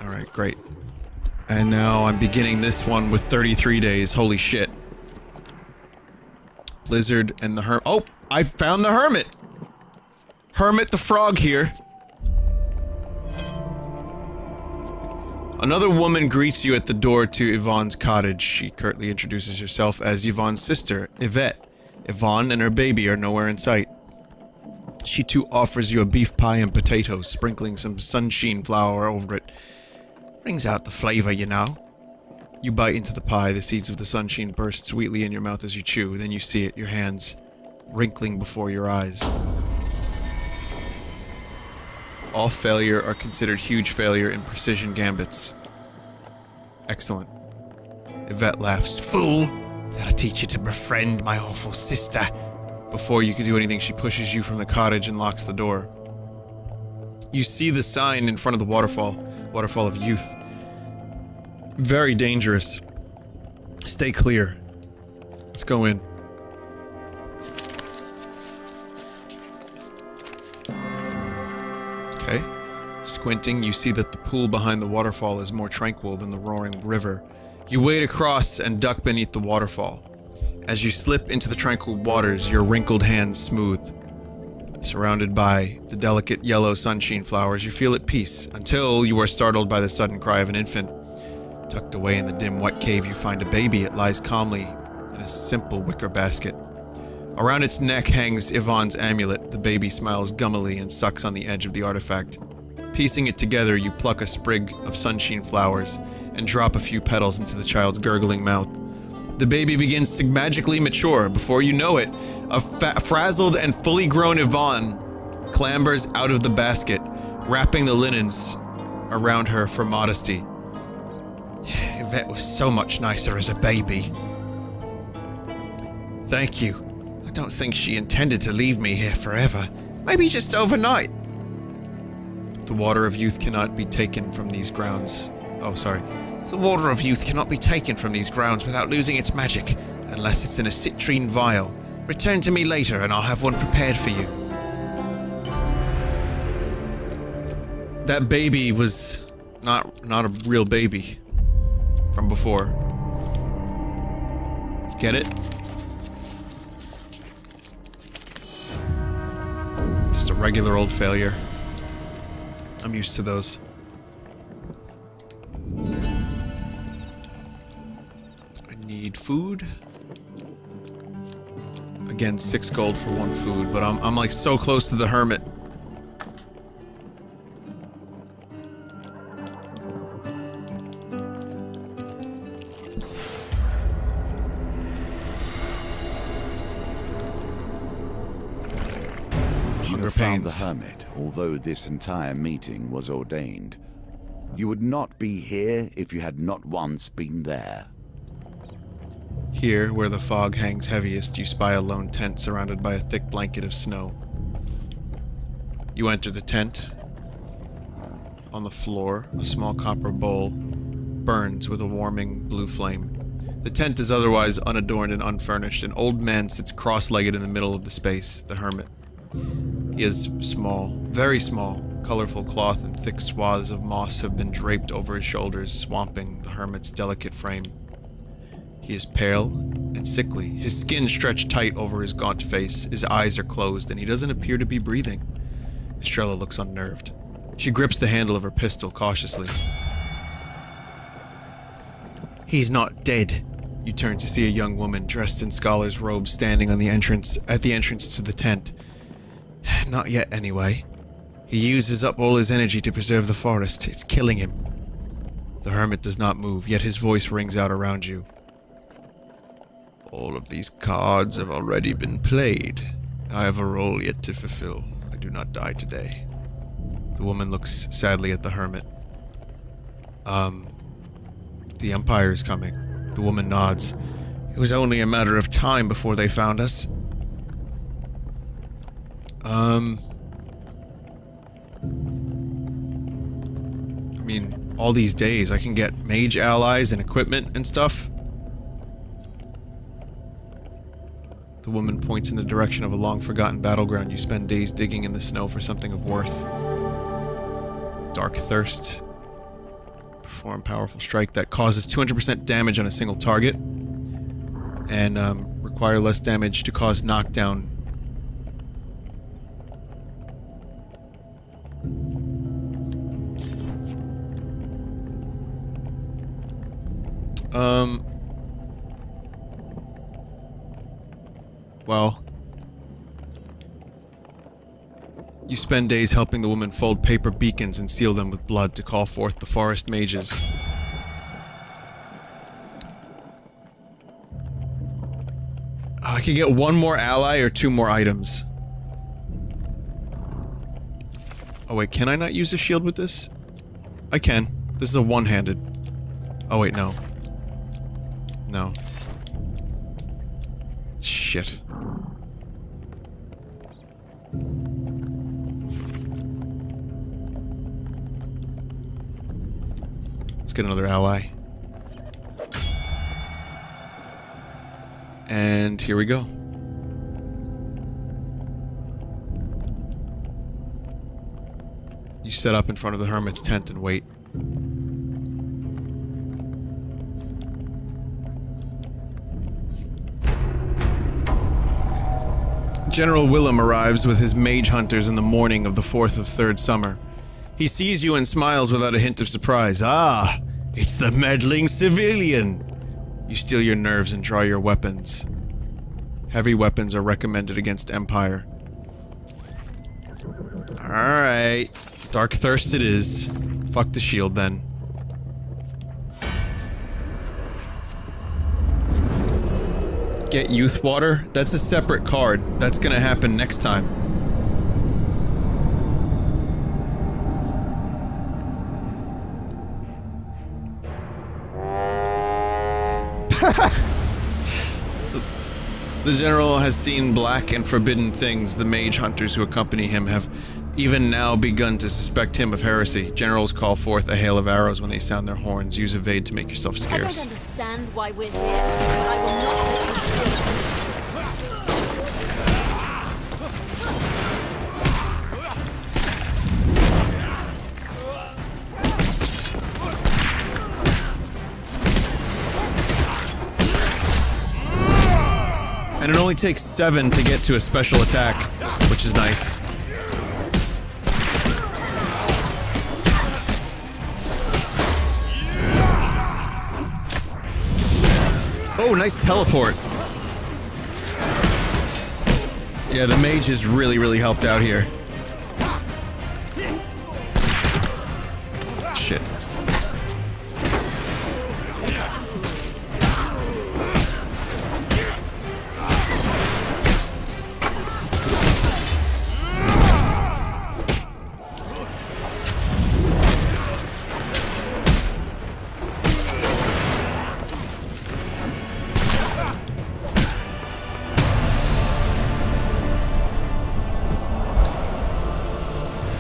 Speaker 1: Alright, great. And now I'm beginning this one with 33 days. Holy shit. Blizzard and the hermit. Oh! I found the hermit! Hermit the frog here. Another woman greets you at the door to Yvonne's cottage. She curtly introduces herself as Yvonne's sister, Yvette. Yvonne and her baby are nowhere in sight. She too offers you a beef pie and potatoes, sprinkling some sunshine flour over it. Brings out the flavor, you know. You bite into the pie, the seeds of the sunshine burst sweetly in your mouth as you chew, then you see it, your hands wrinkling before your eyes. All failure are considered huge failure in precision gambits. Excellent. Yvette laughs. Fool! That'll teach you to befriend my awful sister. Before you can do anything, she pushes you from the cottage and locks the door. You see the sign in front of the waterfall. Waterfall of Youth. Very dangerous. Stay clear. Let's go in. Okay. Squinting, you see that the pool behind the waterfall is more tranquil than the roaring river. You wade across and duck beneath the waterfall. As you slip into the tranquil waters, your wrinkled hands smooth. Surrounded by the delicate yellow sunshine flowers, you feel at peace, until you are startled by the sudden cry of an infant. Tucked away in the dim wet cave, you find a baby. It lies calmly in a simple wicker basket. Around its neck hangs Yvonne's amulet. The baby smiles gummily and sucks on the edge of the artifact. Piecing it together, you pluck a sprig of sunshine flowers and drop a few petals into the child's gurgling mouth. The baby begins to magically mature. Before you know it, a frazzled and fully grown Yvonne clambers out of the basket, wrapping the linens around her for modesty. Yvette was so much nicer as a baby. Thank you. I don't think she intended to leave me here forever. Maybe just overnight. The water of youth cannot be taken from these grounds. Oh, sorry. The water of youth cannot be taken from these grounds without losing its magic, unless it's in a citrine vial. Return to me later and I'll have one prepared for you. That baby was not a real baby from before. You get it? Just a regular old failure. I'm used to those. I need food. Again, 6 gold for 1 food, but I'm like so close to the hermit. Hunger
Speaker 2: Found the
Speaker 1: pains.
Speaker 2: hermit, although this entire meeting was ordained. You would not be here if you had not once been there.
Speaker 1: Here, where the fog hangs heaviest, you spy a lone tent surrounded by a thick blanket of snow. You enter the tent. On the floor, a small copper bowl burns with a warming blue flame. The tent is otherwise unadorned and unfurnished. An old man sits cross-legged in the middle of the space, the hermit. He is small, very small. Colorful cloth and thick swaths of moss have been draped over his shoulders, swamping the hermit's delicate frame. He is pale and sickly, his skin stretched tight over his gaunt face, his eyes are closed, and he doesn't appear to be breathing. Estrella looks unnerved. She grips the handle of her pistol cautiously. He's not dead. You turn to see a young woman dressed in scholar's robes standing on the entrance to the tent. Not yet, anyway. He uses up all his energy to preserve the forest. It's killing him. The hermit does not move, yet his voice rings out around you. All of these cards have already been played. I have a role yet to fulfill. I do not die today. The woman looks sadly at the hermit. The Empire is coming. The woman nods. It was only a matter of time before they found us. I mean, all these days I can get mage allies and equipment and stuff. The woman points in the direction of a long-forgotten battleground. You spend days digging in the snow for something of worth. Dark Thirst. Perform powerful strike that causes 200% damage on a single target. And require less damage to cause knockdown. Well, you spend days helping the woman fold paper beacons and seal them with blood to call forth the forest mages. I can get 1 more ally or 2 more items. Oh wait, can I not use a shield with this? I can. This is a one-handed. Oh wait, no. No. Shit. Let's get another ally. And here we go. You set up in front of the hermit's tent and wait. General Willem arrives with his mage hunters in the morning of the 4th of 3rd summer. He sees you and smiles without a hint of surprise. Ah, it's the meddling civilian. You steel your nerves and draw your weapons. Heavy weapons are recommended against Empire. Alright. Dark Thirst it is. Fuck the shield then. Get Youth Water? That's a separate card. That's gonna happen next time. The general has seen black and forbidden things. The mage hunters who accompany him have even now begun to suspect him of heresy. Generals call forth a hail of arrows when they sound their horns. Use evade to make yourself
Speaker 6: I
Speaker 1: scarce.
Speaker 6: don't understand why we're here, but I will not let you steal.
Speaker 1: And it only takes 7 to get to a special attack, which is nice. Oh, nice teleport. Yeah, the mage has really helped out here. Shit.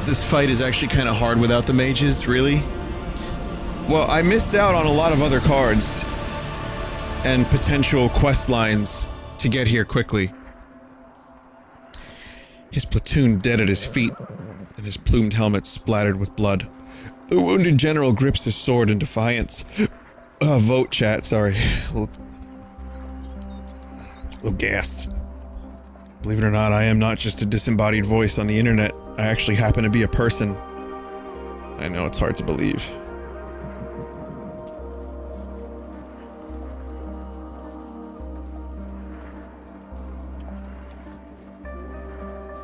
Speaker 1: This fight is actually kind of hard without the mages, really. Well, I missed out on a lot of other cards and potential quest lines to get here quickly. His platoon dead at his feet, and his plumed helmet splattered with blood. The wounded general grips his sword in defiance. Vote chat, sorry. Little gas. Believe it or not, I am not just a disembodied voice on the internet. I actually happen to be a person. I know it's hard to believe.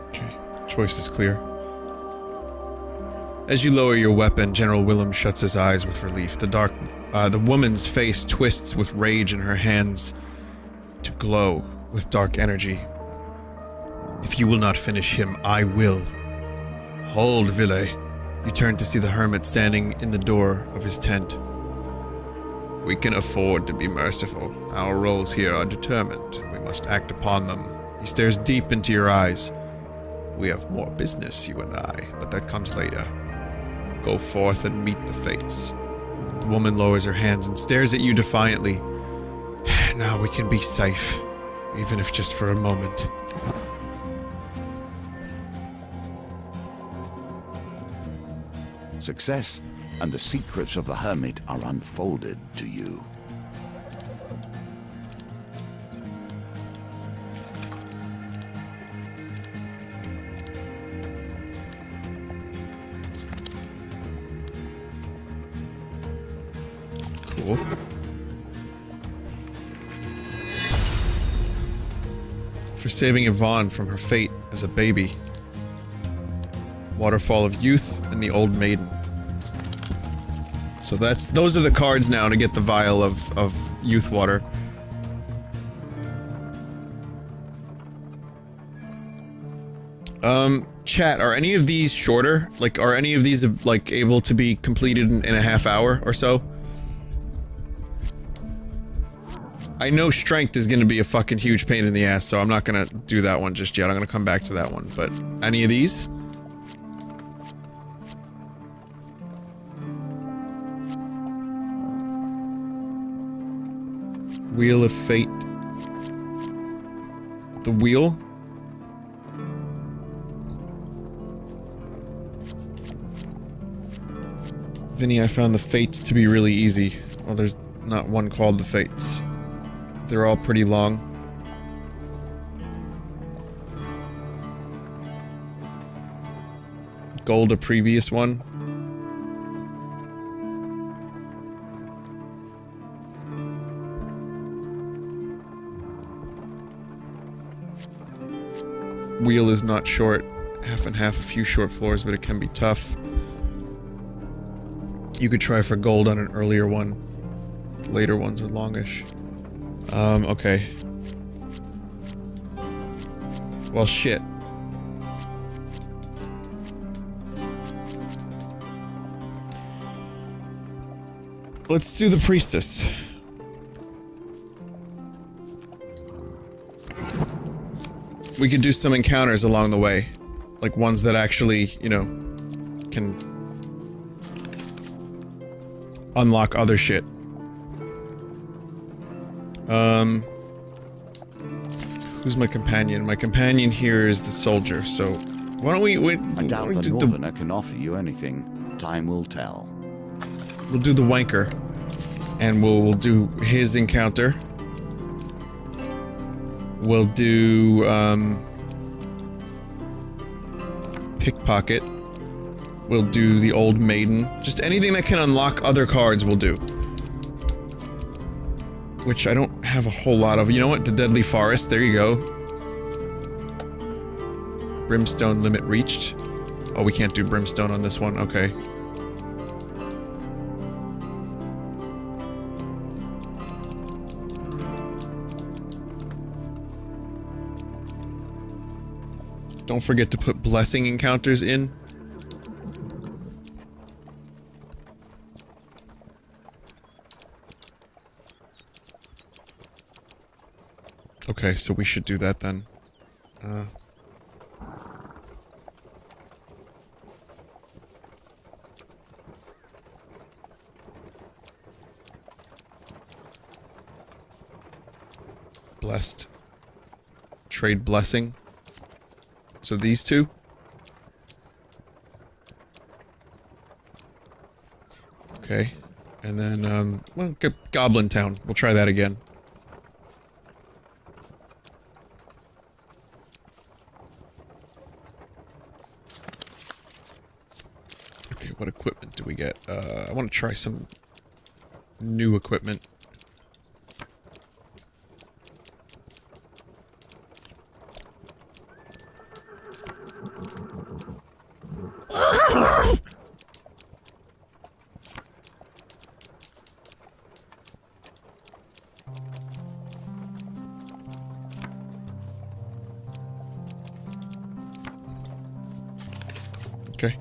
Speaker 1: Okay, choice is clear. As you lower your weapon, General Willem shuts his eyes with relief. The woman's face twists with rage and her hands to glow with dark energy. If you will not finish him, I will. Hold, Ville. You turn to see the hermit standing in the door of his tent. We can afford to be merciful. Our roles here are determined, and we must act upon them. He stares deep into your eyes. We have more business, you and I, but that comes later. Go forth and meet the fates. The woman lowers her hands and stares at you defiantly. Now we can be safe, even if just for a moment.
Speaker 2: Success and the secrets of the hermit are unfolded to you.
Speaker 1: Cool. For saving Yvonne from her fate as a baby. Waterfall of Youth and the Old Maiden. So those are the cards now to get the vial of youth water. Chat, are any of these shorter? Like, are any of these like able to be completed in a half hour or so? I know strength is gonna be a fucking huge pain in the ass, so I'm not gonna do that one just yet. I'm gonna come back to that one, but any of these? Wheel of Fate. The wheel? Vinny, I found the Fates to be really easy. Well, there's not one called the Fates. They're all pretty long. gold a previous one. Wheel is not short. Half and half, a few short floors, but it can be tough. You could try for gold on an earlier one. The later ones are longish. Okay. Well, shit. Let's do the priestess. We could do some encounters along the way. Like ones that actually, you know, can unlock other shit. Who's my companion? My companion here is the soldier, so why don't we
Speaker 2: I doubt the Northerner can offer you anything. Time will tell.
Speaker 1: We'll do the wanker. And we'll do his encounter. We'll do, pickpocket. We'll do the old maiden. Just anything that can unlock other cards we'll do. Which I don't have a whole lot of. You know what? The Deadly Forest. There you go. Brimstone limit reached. Oh, we can't do brimstone on this one. Okay. Don't forget to put blessing encounters in. Okay, so we should do that then. Blessed. Trade blessing. So these two. Okay. And then, well, Goblin Town. We'll try that again. Okay, what equipment do we get? I want to try some new equipment. Okay.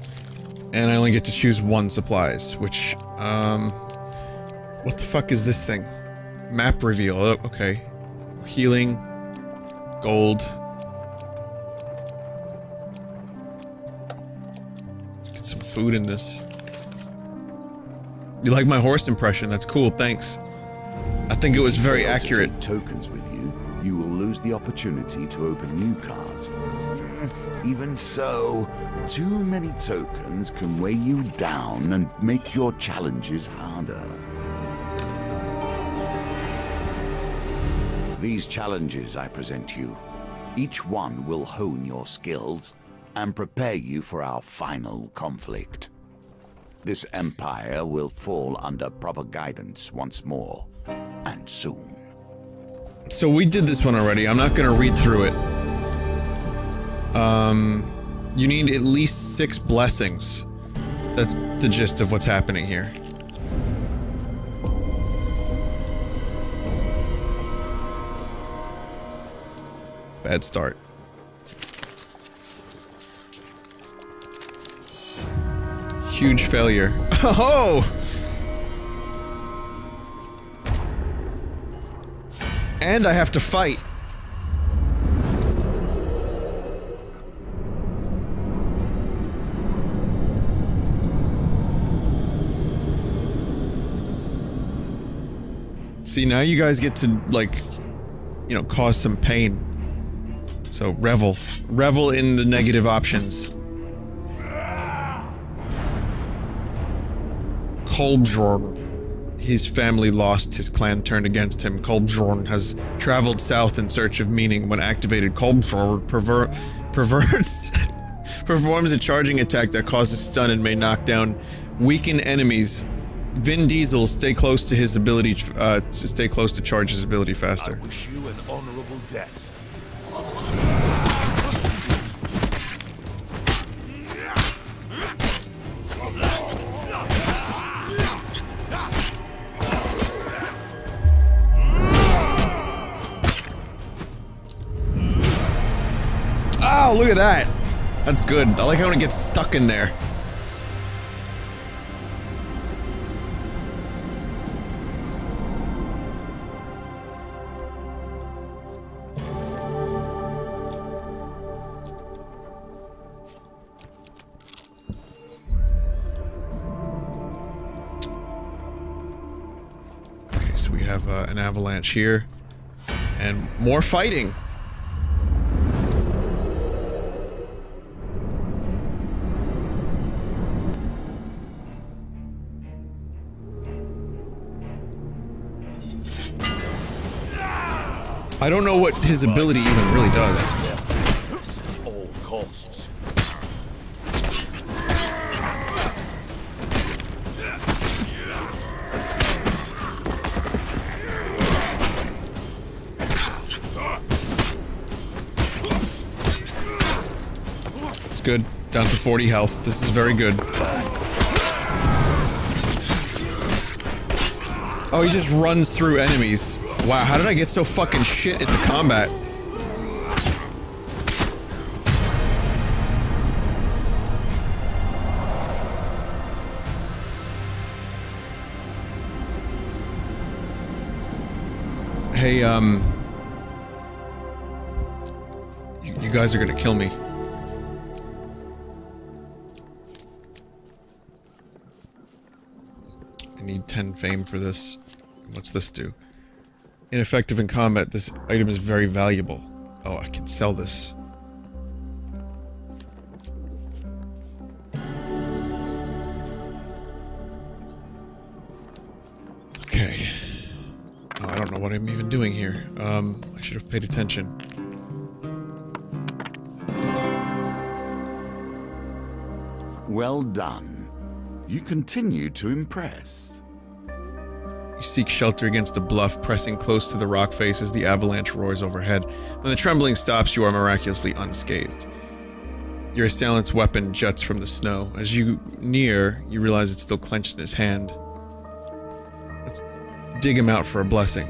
Speaker 1: And I only get to choose one supplies, which, what the fuck is this thing? Map reveal. Oh, okay. Healing. Gold. Let's get some food in this. You like my horse impression? That's cool, thanks. I think it was very accurate.
Speaker 2: If you take tokens with you, you will lose the opportunity to open new cards. Even so, too many tokens can weigh you down and make your challenges harder. These challenges I present you, each one will hone your skills and prepare you for our final conflict. This empire will fall under proper guidance once more, and soon.
Speaker 1: So we did this one already. I'm not gonna read through it. You need at least 6 blessings. That's the gist of what's happening here. Bad start. Huge failure. Oh! And I have to fight. See, now you guys get to, like, you know, cause some pain. So, revel. Revel in the negative options. Kolbjorn. His family lost, his clan turned against him. Kolbjorn has traveled south in search of meaning. When activated, Kolbjorn perverts Performs a charging attack that causes stun and may knock down weakened enemies. Vin Diesel, stay close to his ability, stay close to charge his ability faster.
Speaker 7: I wish you an honorable death.
Speaker 1: Oh, look at that. That's good. I like how it gets stuck in there. Okay, so we have an avalanche here. And more fighting. I don't know what his ability even really does.
Speaker 7: At all costs.
Speaker 1: It's good. Down to 40 health. This is very good. Oh, he just runs through enemies. Wow, how did I get so fucking shit at the combat? Hey, you guys are gonna kill me. I need 10 fame for this. What's this do? Ineffective in combat, this item is very valuable. Oh, I can sell this. Okay. Oh, I don't know what I'm even doing here. I should have paid attention.
Speaker 2: Well done. You continue to impress.
Speaker 1: You seek shelter against a bluff, pressing close to the rock face as the avalanche roars overhead. When the trembling stops, you are miraculously unscathed. Your assailant's weapon juts from the snow. As you near, you realize it's still clenched in his hand. Let's dig him out for a blessing.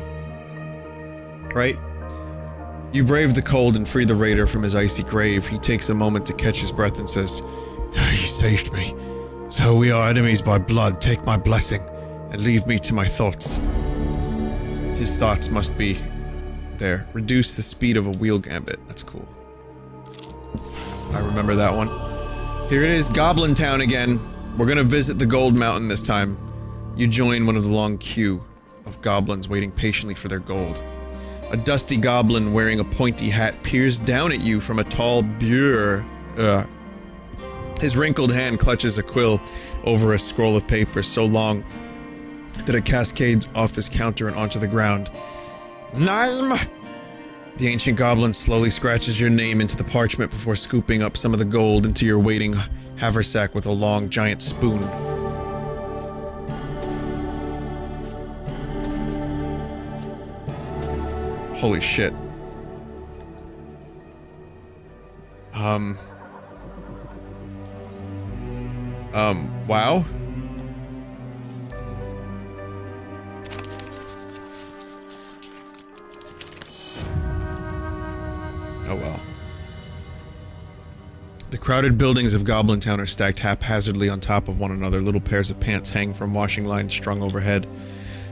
Speaker 1: Right? You brave the cold and free the raider from his icy grave. He takes a moment to catch his breath and says, "You saved me. So we are enemies by blood. Take my blessing and leave me to my thoughts." His thoughts must be there. Reduce the speed of a wheel gambit. That's cool. I remember that one. Here it is, Goblin Town again. We're gonna visit the Gold Mountain this time. You join one of the long queue of goblins waiting patiently for their gold. A dusty goblin wearing a pointy hat peers down at you from a tall bureau. His wrinkled hand clutches a quill over a scroll of paper so long that it cascades off his counter and onto the ground.
Speaker 5: Name?
Speaker 1: The ancient goblin slowly scratches your name into the parchment before scooping up some of the gold into your waiting haversack with a long, giant spoon. Holy shit. Wow? Oh well. The crowded buildings of Goblin Town are stacked haphazardly on top of one another. Little pairs of pants hang from washing lines strung overhead.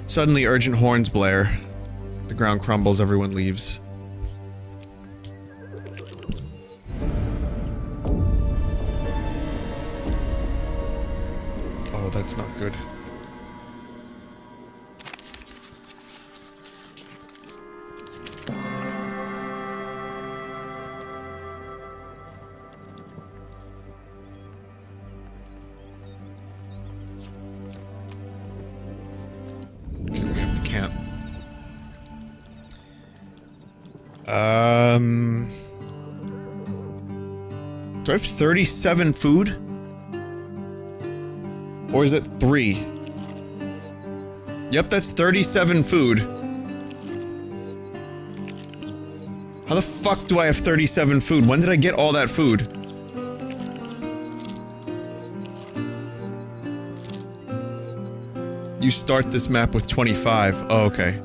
Speaker 1: Suddenly, urgent horns blare. The ground crumbles, everyone leaves. Oh, that's not good. Okay, we have to camp. Do I have 37 food? Or is it 3? Yep, that's 37 food. How the fuck do I have 37 food? When did I get all that food? You start this map with 25. Oh, okay.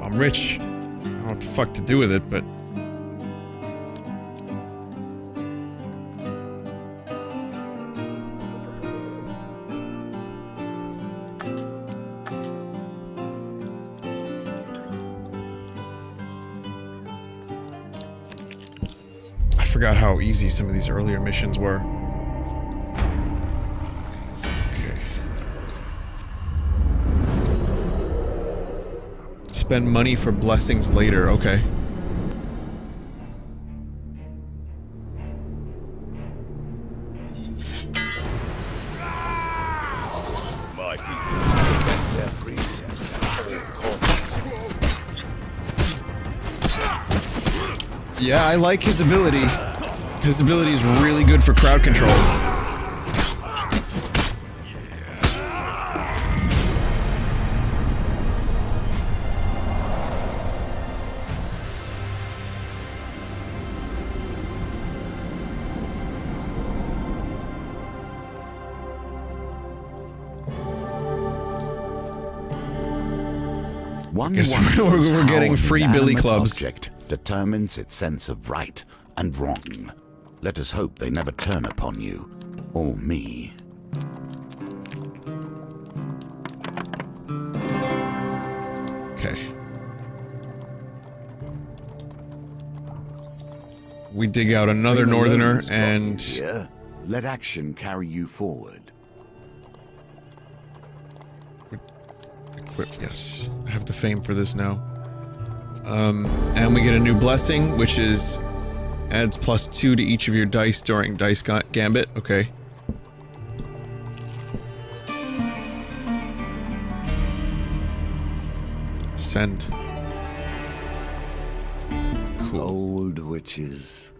Speaker 1: I'm rich. I don't know what the fuck to do with it, but... I forgot how easy some of these earlier missions were. Okay. Spend money for blessings later, okay.
Speaker 7: My people defend their priestess at all costs.
Speaker 1: Yeah, I like his ability. His ability is really good for crowd control.
Speaker 2: One
Speaker 1: Guess
Speaker 2: wonders
Speaker 1: we're getting
Speaker 2: how
Speaker 1: free
Speaker 2: an
Speaker 1: billy
Speaker 2: inanimate
Speaker 1: clubs.
Speaker 2: object determines its sense of right and wrong. Let us hope they never turn upon you or me.
Speaker 1: Okay. We dig out another
Speaker 2: Bring alone
Speaker 1: northerner
Speaker 2: has brought you
Speaker 1: and...
Speaker 2: here. Let action carry you forward.
Speaker 1: Equip, yes. I have the fame for this now. And we get a new blessing, which is... adds +2 to each of your dice during Dice Gambit. Okay. Send. Cool.
Speaker 2: Old witches.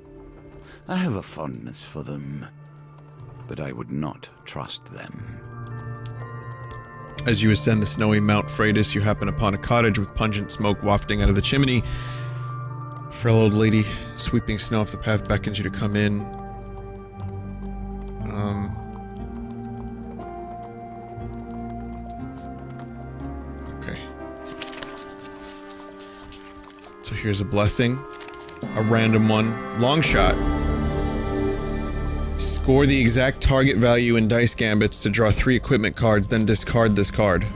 Speaker 2: I have a fondness for them, but I would not trust them.
Speaker 1: As you ascend the snowy Mount Freitas, you happen upon a cottage with pungent smoke wafting out of the chimney. A frail old lady sweeping snow off the path beckons you to come in. Okay. So here's a blessing. A random one. Long shot. Score the exact target value in dice gambits to draw 3 equipment cards, then discard this card.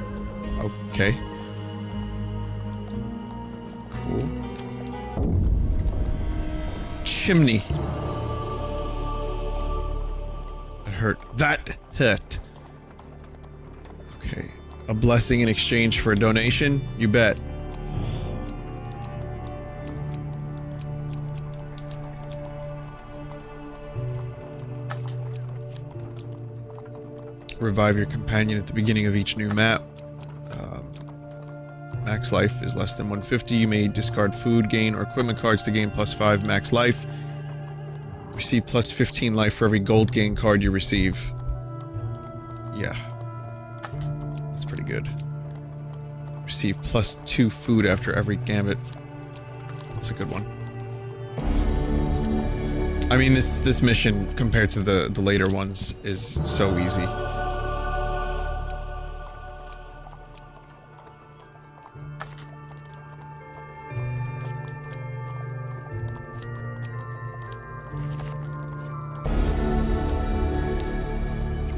Speaker 1: Okay. Cool. Chimney. That hurt. That hurt. Okay. A blessing in exchange for a donation? You bet. Revive your companion at the beginning of each new map. Max life is less than 150. You may discard food, gain, or equipment cards to gain +5 max life. Receive +15 life for every gold gain card you receive. Yeah. That's pretty good. Receive +2 food after every gambit. That's a good one. I mean, this mission, compared to the later ones, is so easy.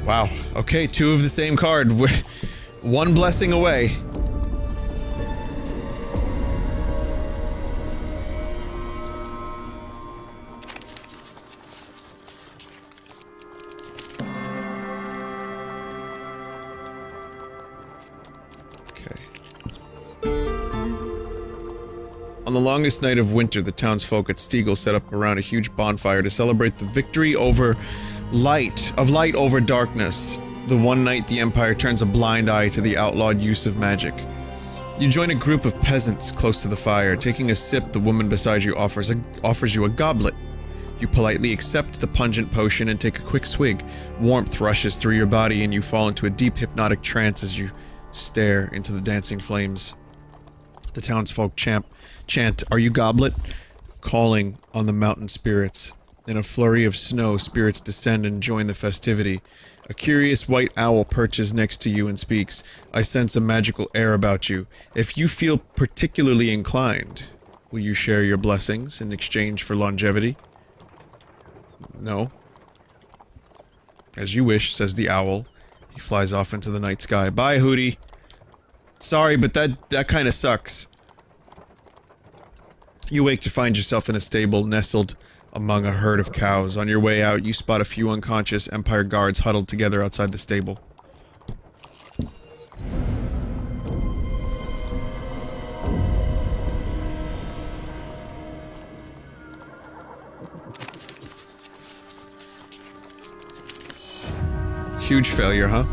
Speaker 1: Wow. Okay, 2 of the same card. One blessing away. Okay. On the longest night of winter, the townsfolk at Stiegel set up around a huge bonfire to celebrate the victory over light over darkness. the one night the Empire turns a blind eye to the outlawed use of magic. You join a group of peasants close to the fire. Taking a sip, the woman beside you offers you a goblet. You politely accept the pungent potion and take a quick swig. Warmth rushes through your body and you fall into a deep hypnotic trance as you stare into the dancing flames. The townsfolk chant, "Are you goblet?" calling on the mountain spirits. In a flurry of snow, spirits descend and join the festivity. A curious white owl perches next to you and speaks. "I sense a magical air about you. If you feel particularly inclined, will you share your blessings in exchange for longevity?" "No." "As you wish," says the owl. He flies off into the night sky. "Bye, Hootie. Sorry, but that kinda sucks." You wake to find yourself in a stable, nestled among a herd of cows. On your way out, you spot a few unconscious Empire guards huddled together outside the stable. Huge failure, huh?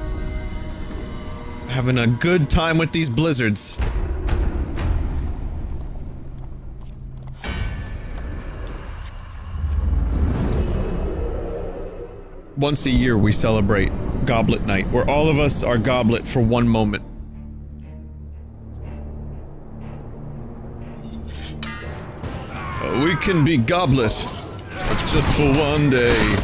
Speaker 1: Having a good time with these blizzards. Once a year we celebrate Goblet Night, where all of us are goblet for one moment. We can be goblet, if just for one day.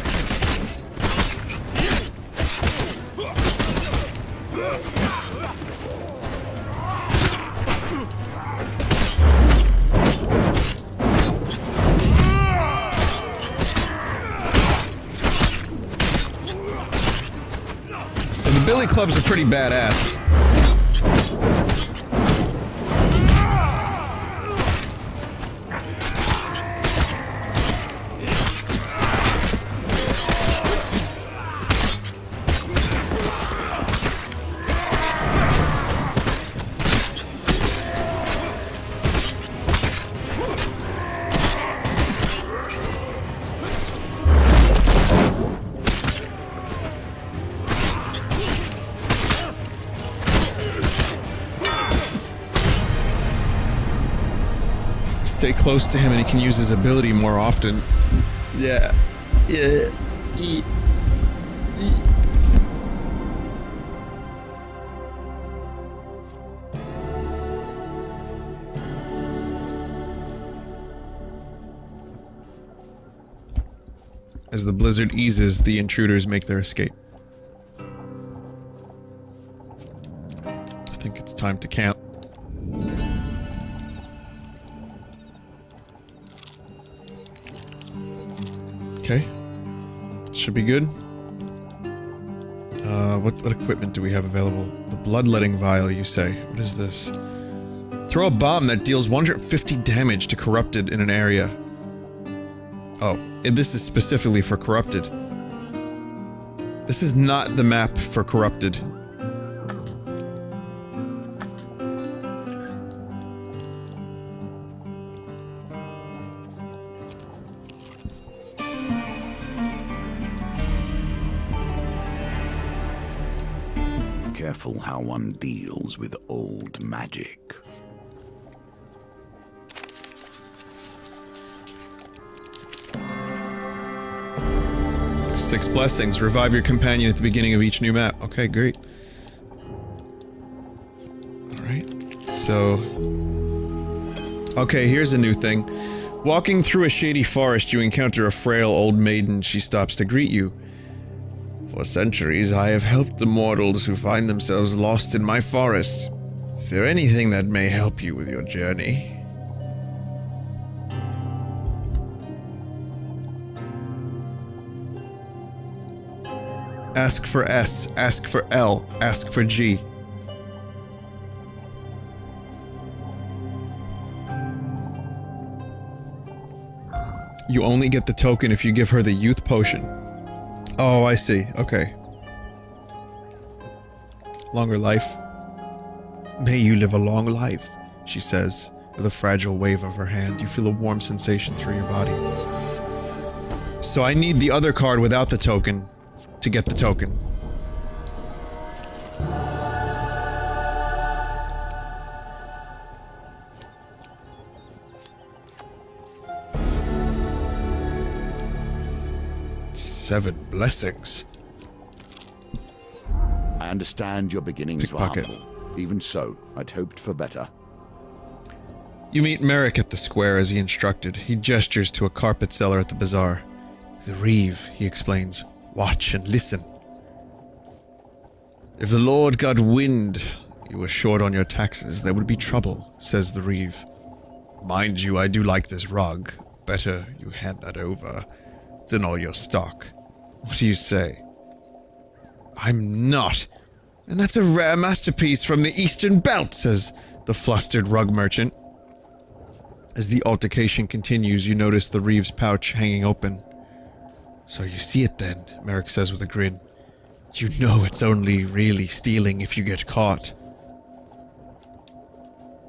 Speaker 1: So the billy clubs are pretty badass. Stay close to him and he can use his ability more often. Yeah. As the blizzard eases, the intruders make their escape. I think it's time to camp. Okay. Should be good. What equipment do we have available? The bloodletting vial, you say. What is this? Throw a bomb that deals 150 damage to corrupted in an area. Oh, this is specifically for corrupted. This is not the map for corrupted.
Speaker 2: Careful how one deals with old magic.
Speaker 1: Six blessings. Revive your companion at the beginning of each new map. Okay, great. Alright, so... Okay, here's a new thing. Walking through a shady forest, you encounter a frail old maiden. She stops to greet you. For centuries, I have helped the mortals who find themselves lost in my forest. Is there anything that may help you with your journey? Ask for S, ask for L, ask for G. You only get the token if you give her the youth potion. Oh, I see. Okay. Longer life. May you live a long life, she says, with a fragile wave of her hand. You feel a warm sensation through your body. So I need the other card without the token to get the token. 7 blessings.
Speaker 2: I understand your beginnings were
Speaker 1: Pickpocket.
Speaker 2: humble. Even so, I'd hoped for better.
Speaker 1: You meet Merrick at the square as he instructed. He gestures to a carpet seller at the bazaar. The Reeve, he explains. Watch and listen. If the Lord got wind you were short on your taxes, there would be trouble, says the Reeve. Mind you, I do like this rug. Better you hand that over than all your stock. What do you say? I'm not. And that's a rare masterpiece from the Eastern Belt, says the flustered rug merchant. As the altercation continues, you notice the Reeve's pouch hanging open. So you see it then, Merrick says with a grin. You know it's only really stealing if you get caught.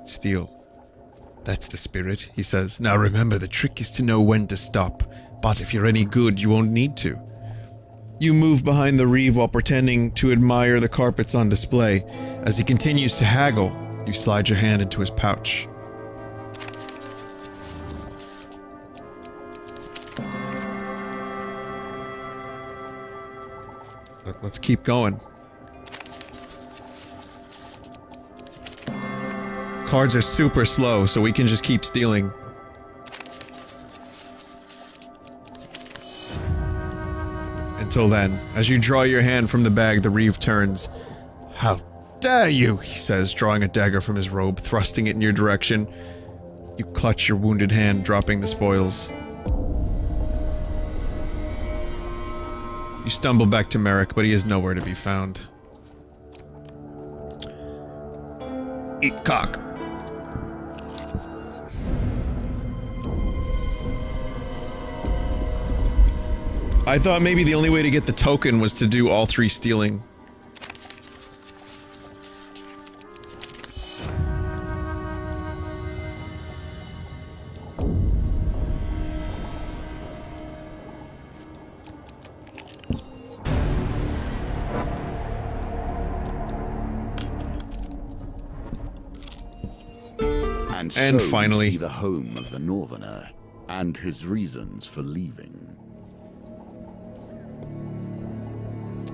Speaker 1: Steal. That's the spirit, he says. Now remember, the trick is to know when to stop. But if you're any good, you won't need to. You move behind the Reeve while pretending to admire the carpets on display. As he continues to haggle, you slide your hand into his pouch. Let's keep going. Cards are super slow, so we can just keep stealing. Until then, as you draw your hand from the bag, the Reeve turns. How dare you, he says, drawing a dagger from his robe, thrusting it in your direction. You clutch your wounded hand, dropping the spoils. You stumble back to Merrick, but he is nowhere to be found. Eat cock. I thought maybe the only way to get the token was to do all 3 stealing.
Speaker 2: And so
Speaker 1: finally,
Speaker 2: you see the home of the Northerner and his reasons for leaving.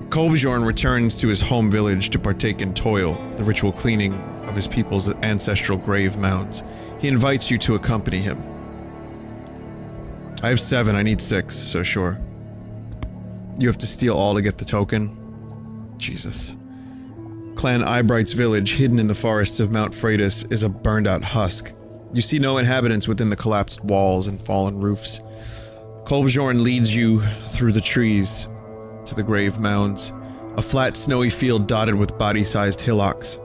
Speaker 1: Kolbjorn returns to his home village to partake in toil, the ritual cleaning of his people's ancestral grave mounds. He invites you to accompany him. I have 7, I need 6, so sure. You have to steal all to get the token? Jesus. Clan Eyebright's village, hidden in the forests of Mount Freitas, is a burned-out husk. You see no inhabitants within the collapsed walls and fallen roofs. Kolbjorn leads you through the trees to the grave mounds, a flat snowy field dotted with body-sized hillocks.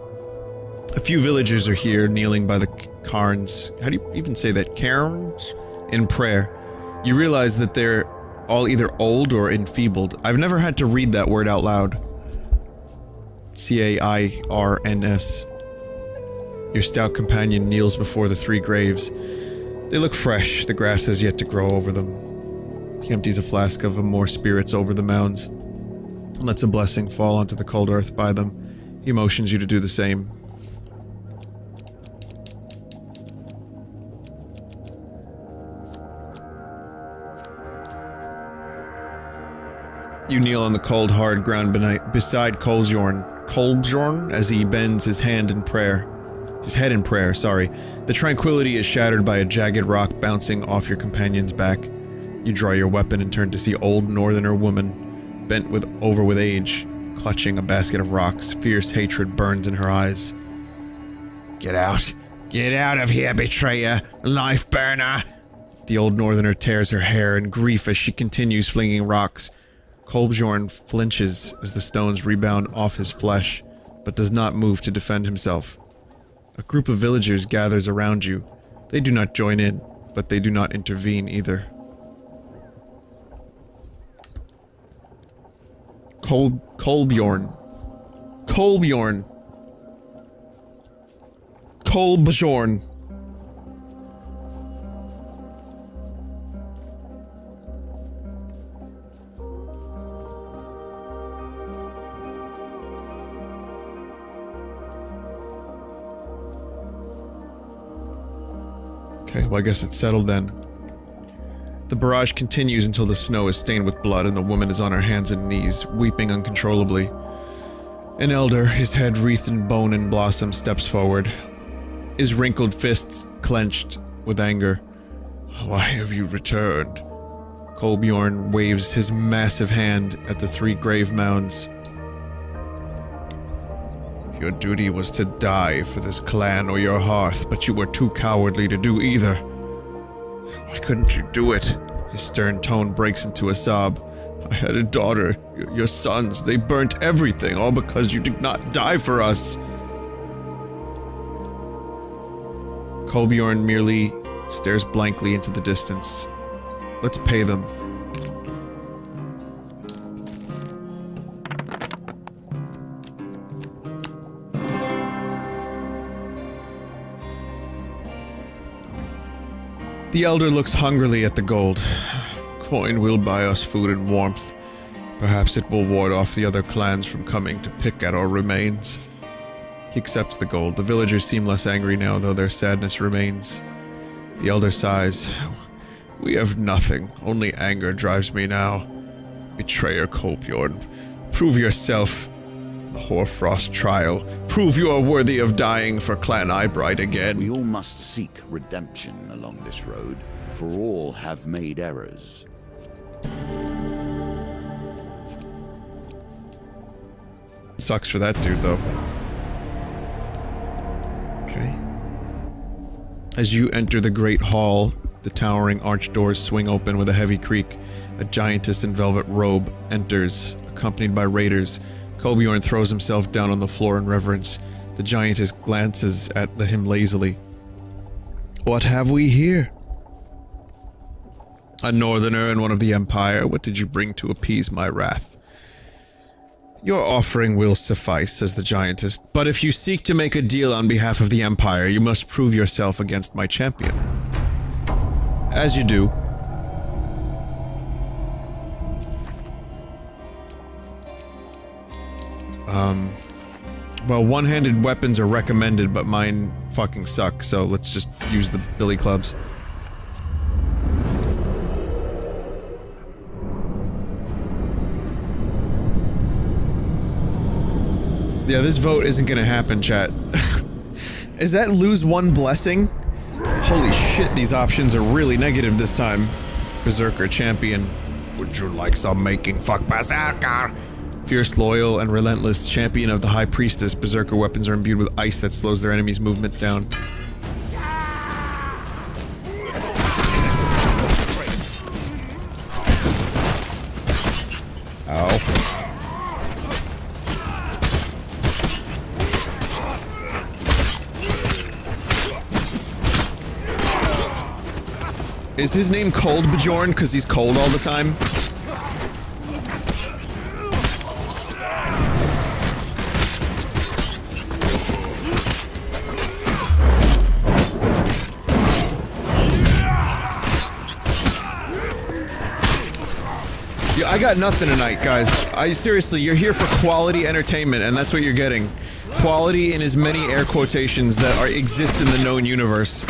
Speaker 1: A few villagers are here, kneeling by the cairns. How do you even say that? Cairns? In prayer. You realize that they're all either old or enfeebled. I've never had to read that word out loud. C-A-I-R-N-S. Your stout companion kneels before the 3 graves. They look fresh, the grass has yet to grow over them. He empties a flask of more spirits over the mounds and lets a blessing fall onto the cold earth by them. He motions you to do the same. You kneel on the cold, hard ground beside Kolbjorn as he bends his head in prayer. The tranquility is shattered by a jagged rock bouncing off your companion's back. You draw your weapon and turn to see old northerner woman, bent over with age, clutching a basket of rocks. Fierce hatred burns in her eyes.
Speaker 3: Get out. Get out of here, betrayer. Life burner.
Speaker 1: The old northerner tears her hair in grief as she continues flinging rocks. Kolbjorn flinches as the stones rebound off his flesh, but does not move to defend himself. A group of villagers gathers around you. They do not join in, but they do not intervene either. Kolbjorn. Okay, well I guess it's settled then. The barrage continues until the snow is stained with blood and the woman is on her hands and knees, weeping uncontrollably. An elder, his head wreathed in bone and blossom, steps forward, his wrinkled fists clenched with anger. Why have you returned? Kolbjorn waves his massive hand at the 3 grave mounds. Your duty was to die for this clan or your hearth, but you were too cowardly to do either. Why couldn't you do it? His stern tone breaks into a sob. I had a daughter, your sons, they burnt everything, all because you did not die for us. Kolbjorn merely stares blankly into the distance. Let's pay them. The elder looks hungrily at the gold. Coin will buy us food and warmth. Perhaps it will ward off the other clans from coming to pick at our remains. He accepts the gold. The villagers seem less angry now, though their sadness remains. The elder sighs. We have nothing. Only anger drives me now. Betrayer Kolbjorn, prove yourself. The Hoarfrost trial. Prove you are worthy of dying for Clan Eyebright again.
Speaker 2: We all must seek redemption along this road, for all have made errors.
Speaker 1: Sucks for that dude, though. Okay. As you enter the great hall, the towering arch doors swing open with a heavy creak. A giantess in velvet robe enters, accompanied by raiders. Kolbjorn throws himself down on the floor in reverence. The giantess glances at him lazily. What have we here? A northerner and one of the Empire. What did you bring to appease my wrath? Your offering will suffice, says the giantess. But if you seek to make a deal on behalf of the Empire, you must prove yourself against my champion. As you do. Well, one-handed weapons are recommended, but mine fucking suck, so let's just use the billy clubs. Yeah, this vote isn't gonna happen, chat. Is that lose 1 blessing? Holy shit, these options are really negative this time. Berserker champion. Would you like some making fuck Berserker? Fierce, loyal, and relentless champion of the High Priestess. Berserker weapons are imbued with ice that slows their enemies' movement down. Ow. Is his name Cold Bjorn because he's cold all the time? Yeah, I got nothing tonight, guys. Seriously, you're here for quality entertainment, and that's what you're getting. Quality in as many air quotations that exist in the known universe.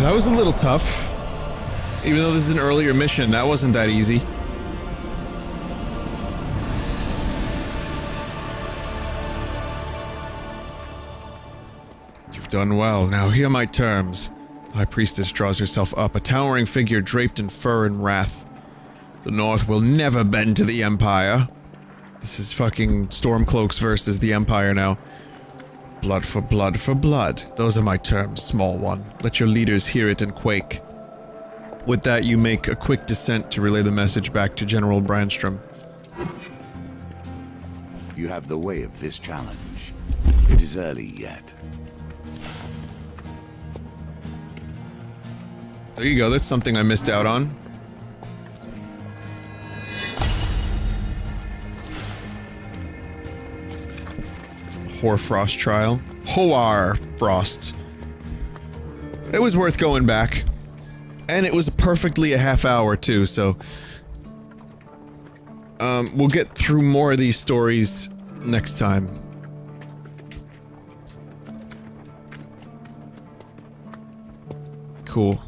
Speaker 1: That was a little tough. Even though this is an earlier mission, that wasn't that easy. You've done well. Now hear my terms. The High Priestess draws herself up, a towering figure draped in fur and wrath. The North will never bend to the Empire. This is fucking Stormcloaks versus the Empire now. Blood for blood for blood. Those are my terms, small one. Let your leaders hear it and quake. With that, you make a quick descent to relay the message back to General Brandstrom.
Speaker 2: You have the way of this challenge. It is early yet.
Speaker 1: There you go. That's something I missed out on. It's the Hoarfrost trial. Hoarfrost. It was worth going back. And it was perfectly a half hour too, so... we'll get through more of these stories next time. Cool.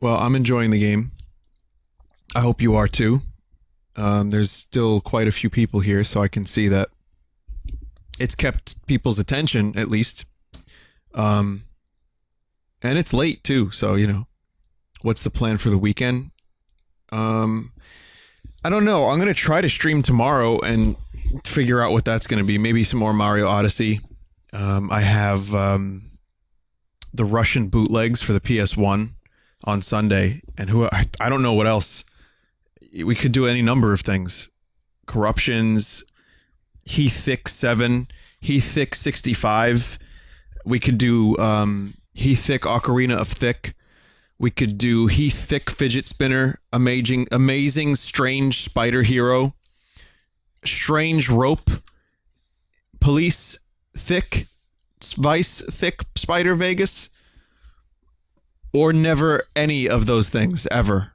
Speaker 1: Well, I'm enjoying the game. I hope you are too. There's still quite a few people here, so I can see that it's kept people's attention, at least. And it's late too, so, you know, what's the plan for the weekend? I don't know. I'm going to try to stream tomorrow and figure out what that's going to be. Maybe some more Mario Odyssey. I have the Russian bootlegs for the PS1 on Sunday, and I don't know what else. We could do any number of things. Corruptions, He Thick 7, He Thick 65. We could do He Thick Ocarina of Thick. We could do He Thick Fidget Spinner, amazing strange spider hero, strange rope, police thick, vice thick spider Vegas, or never any of those things ever,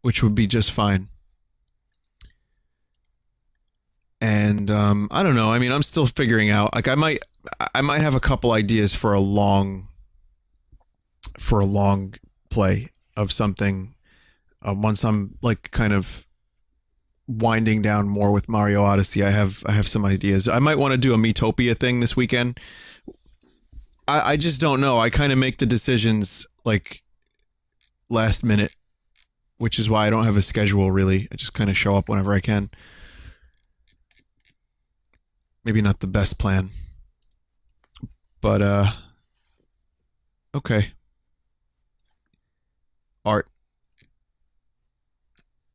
Speaker 1: which would be just fine. And I don't know. I mean, I'm still figuring out. Like, I might have a couple ideas for a long play of something once I'm like kind of winding down more with Mario Odyssey. I have some ideas. I might want to do a Miitopia thing this weekend. I just don't know. I kind of make the decisions like last minute, which is why I don't have a schedule really. I just kind of show up whenever I can. Maybe not the best plan, but okay. Art.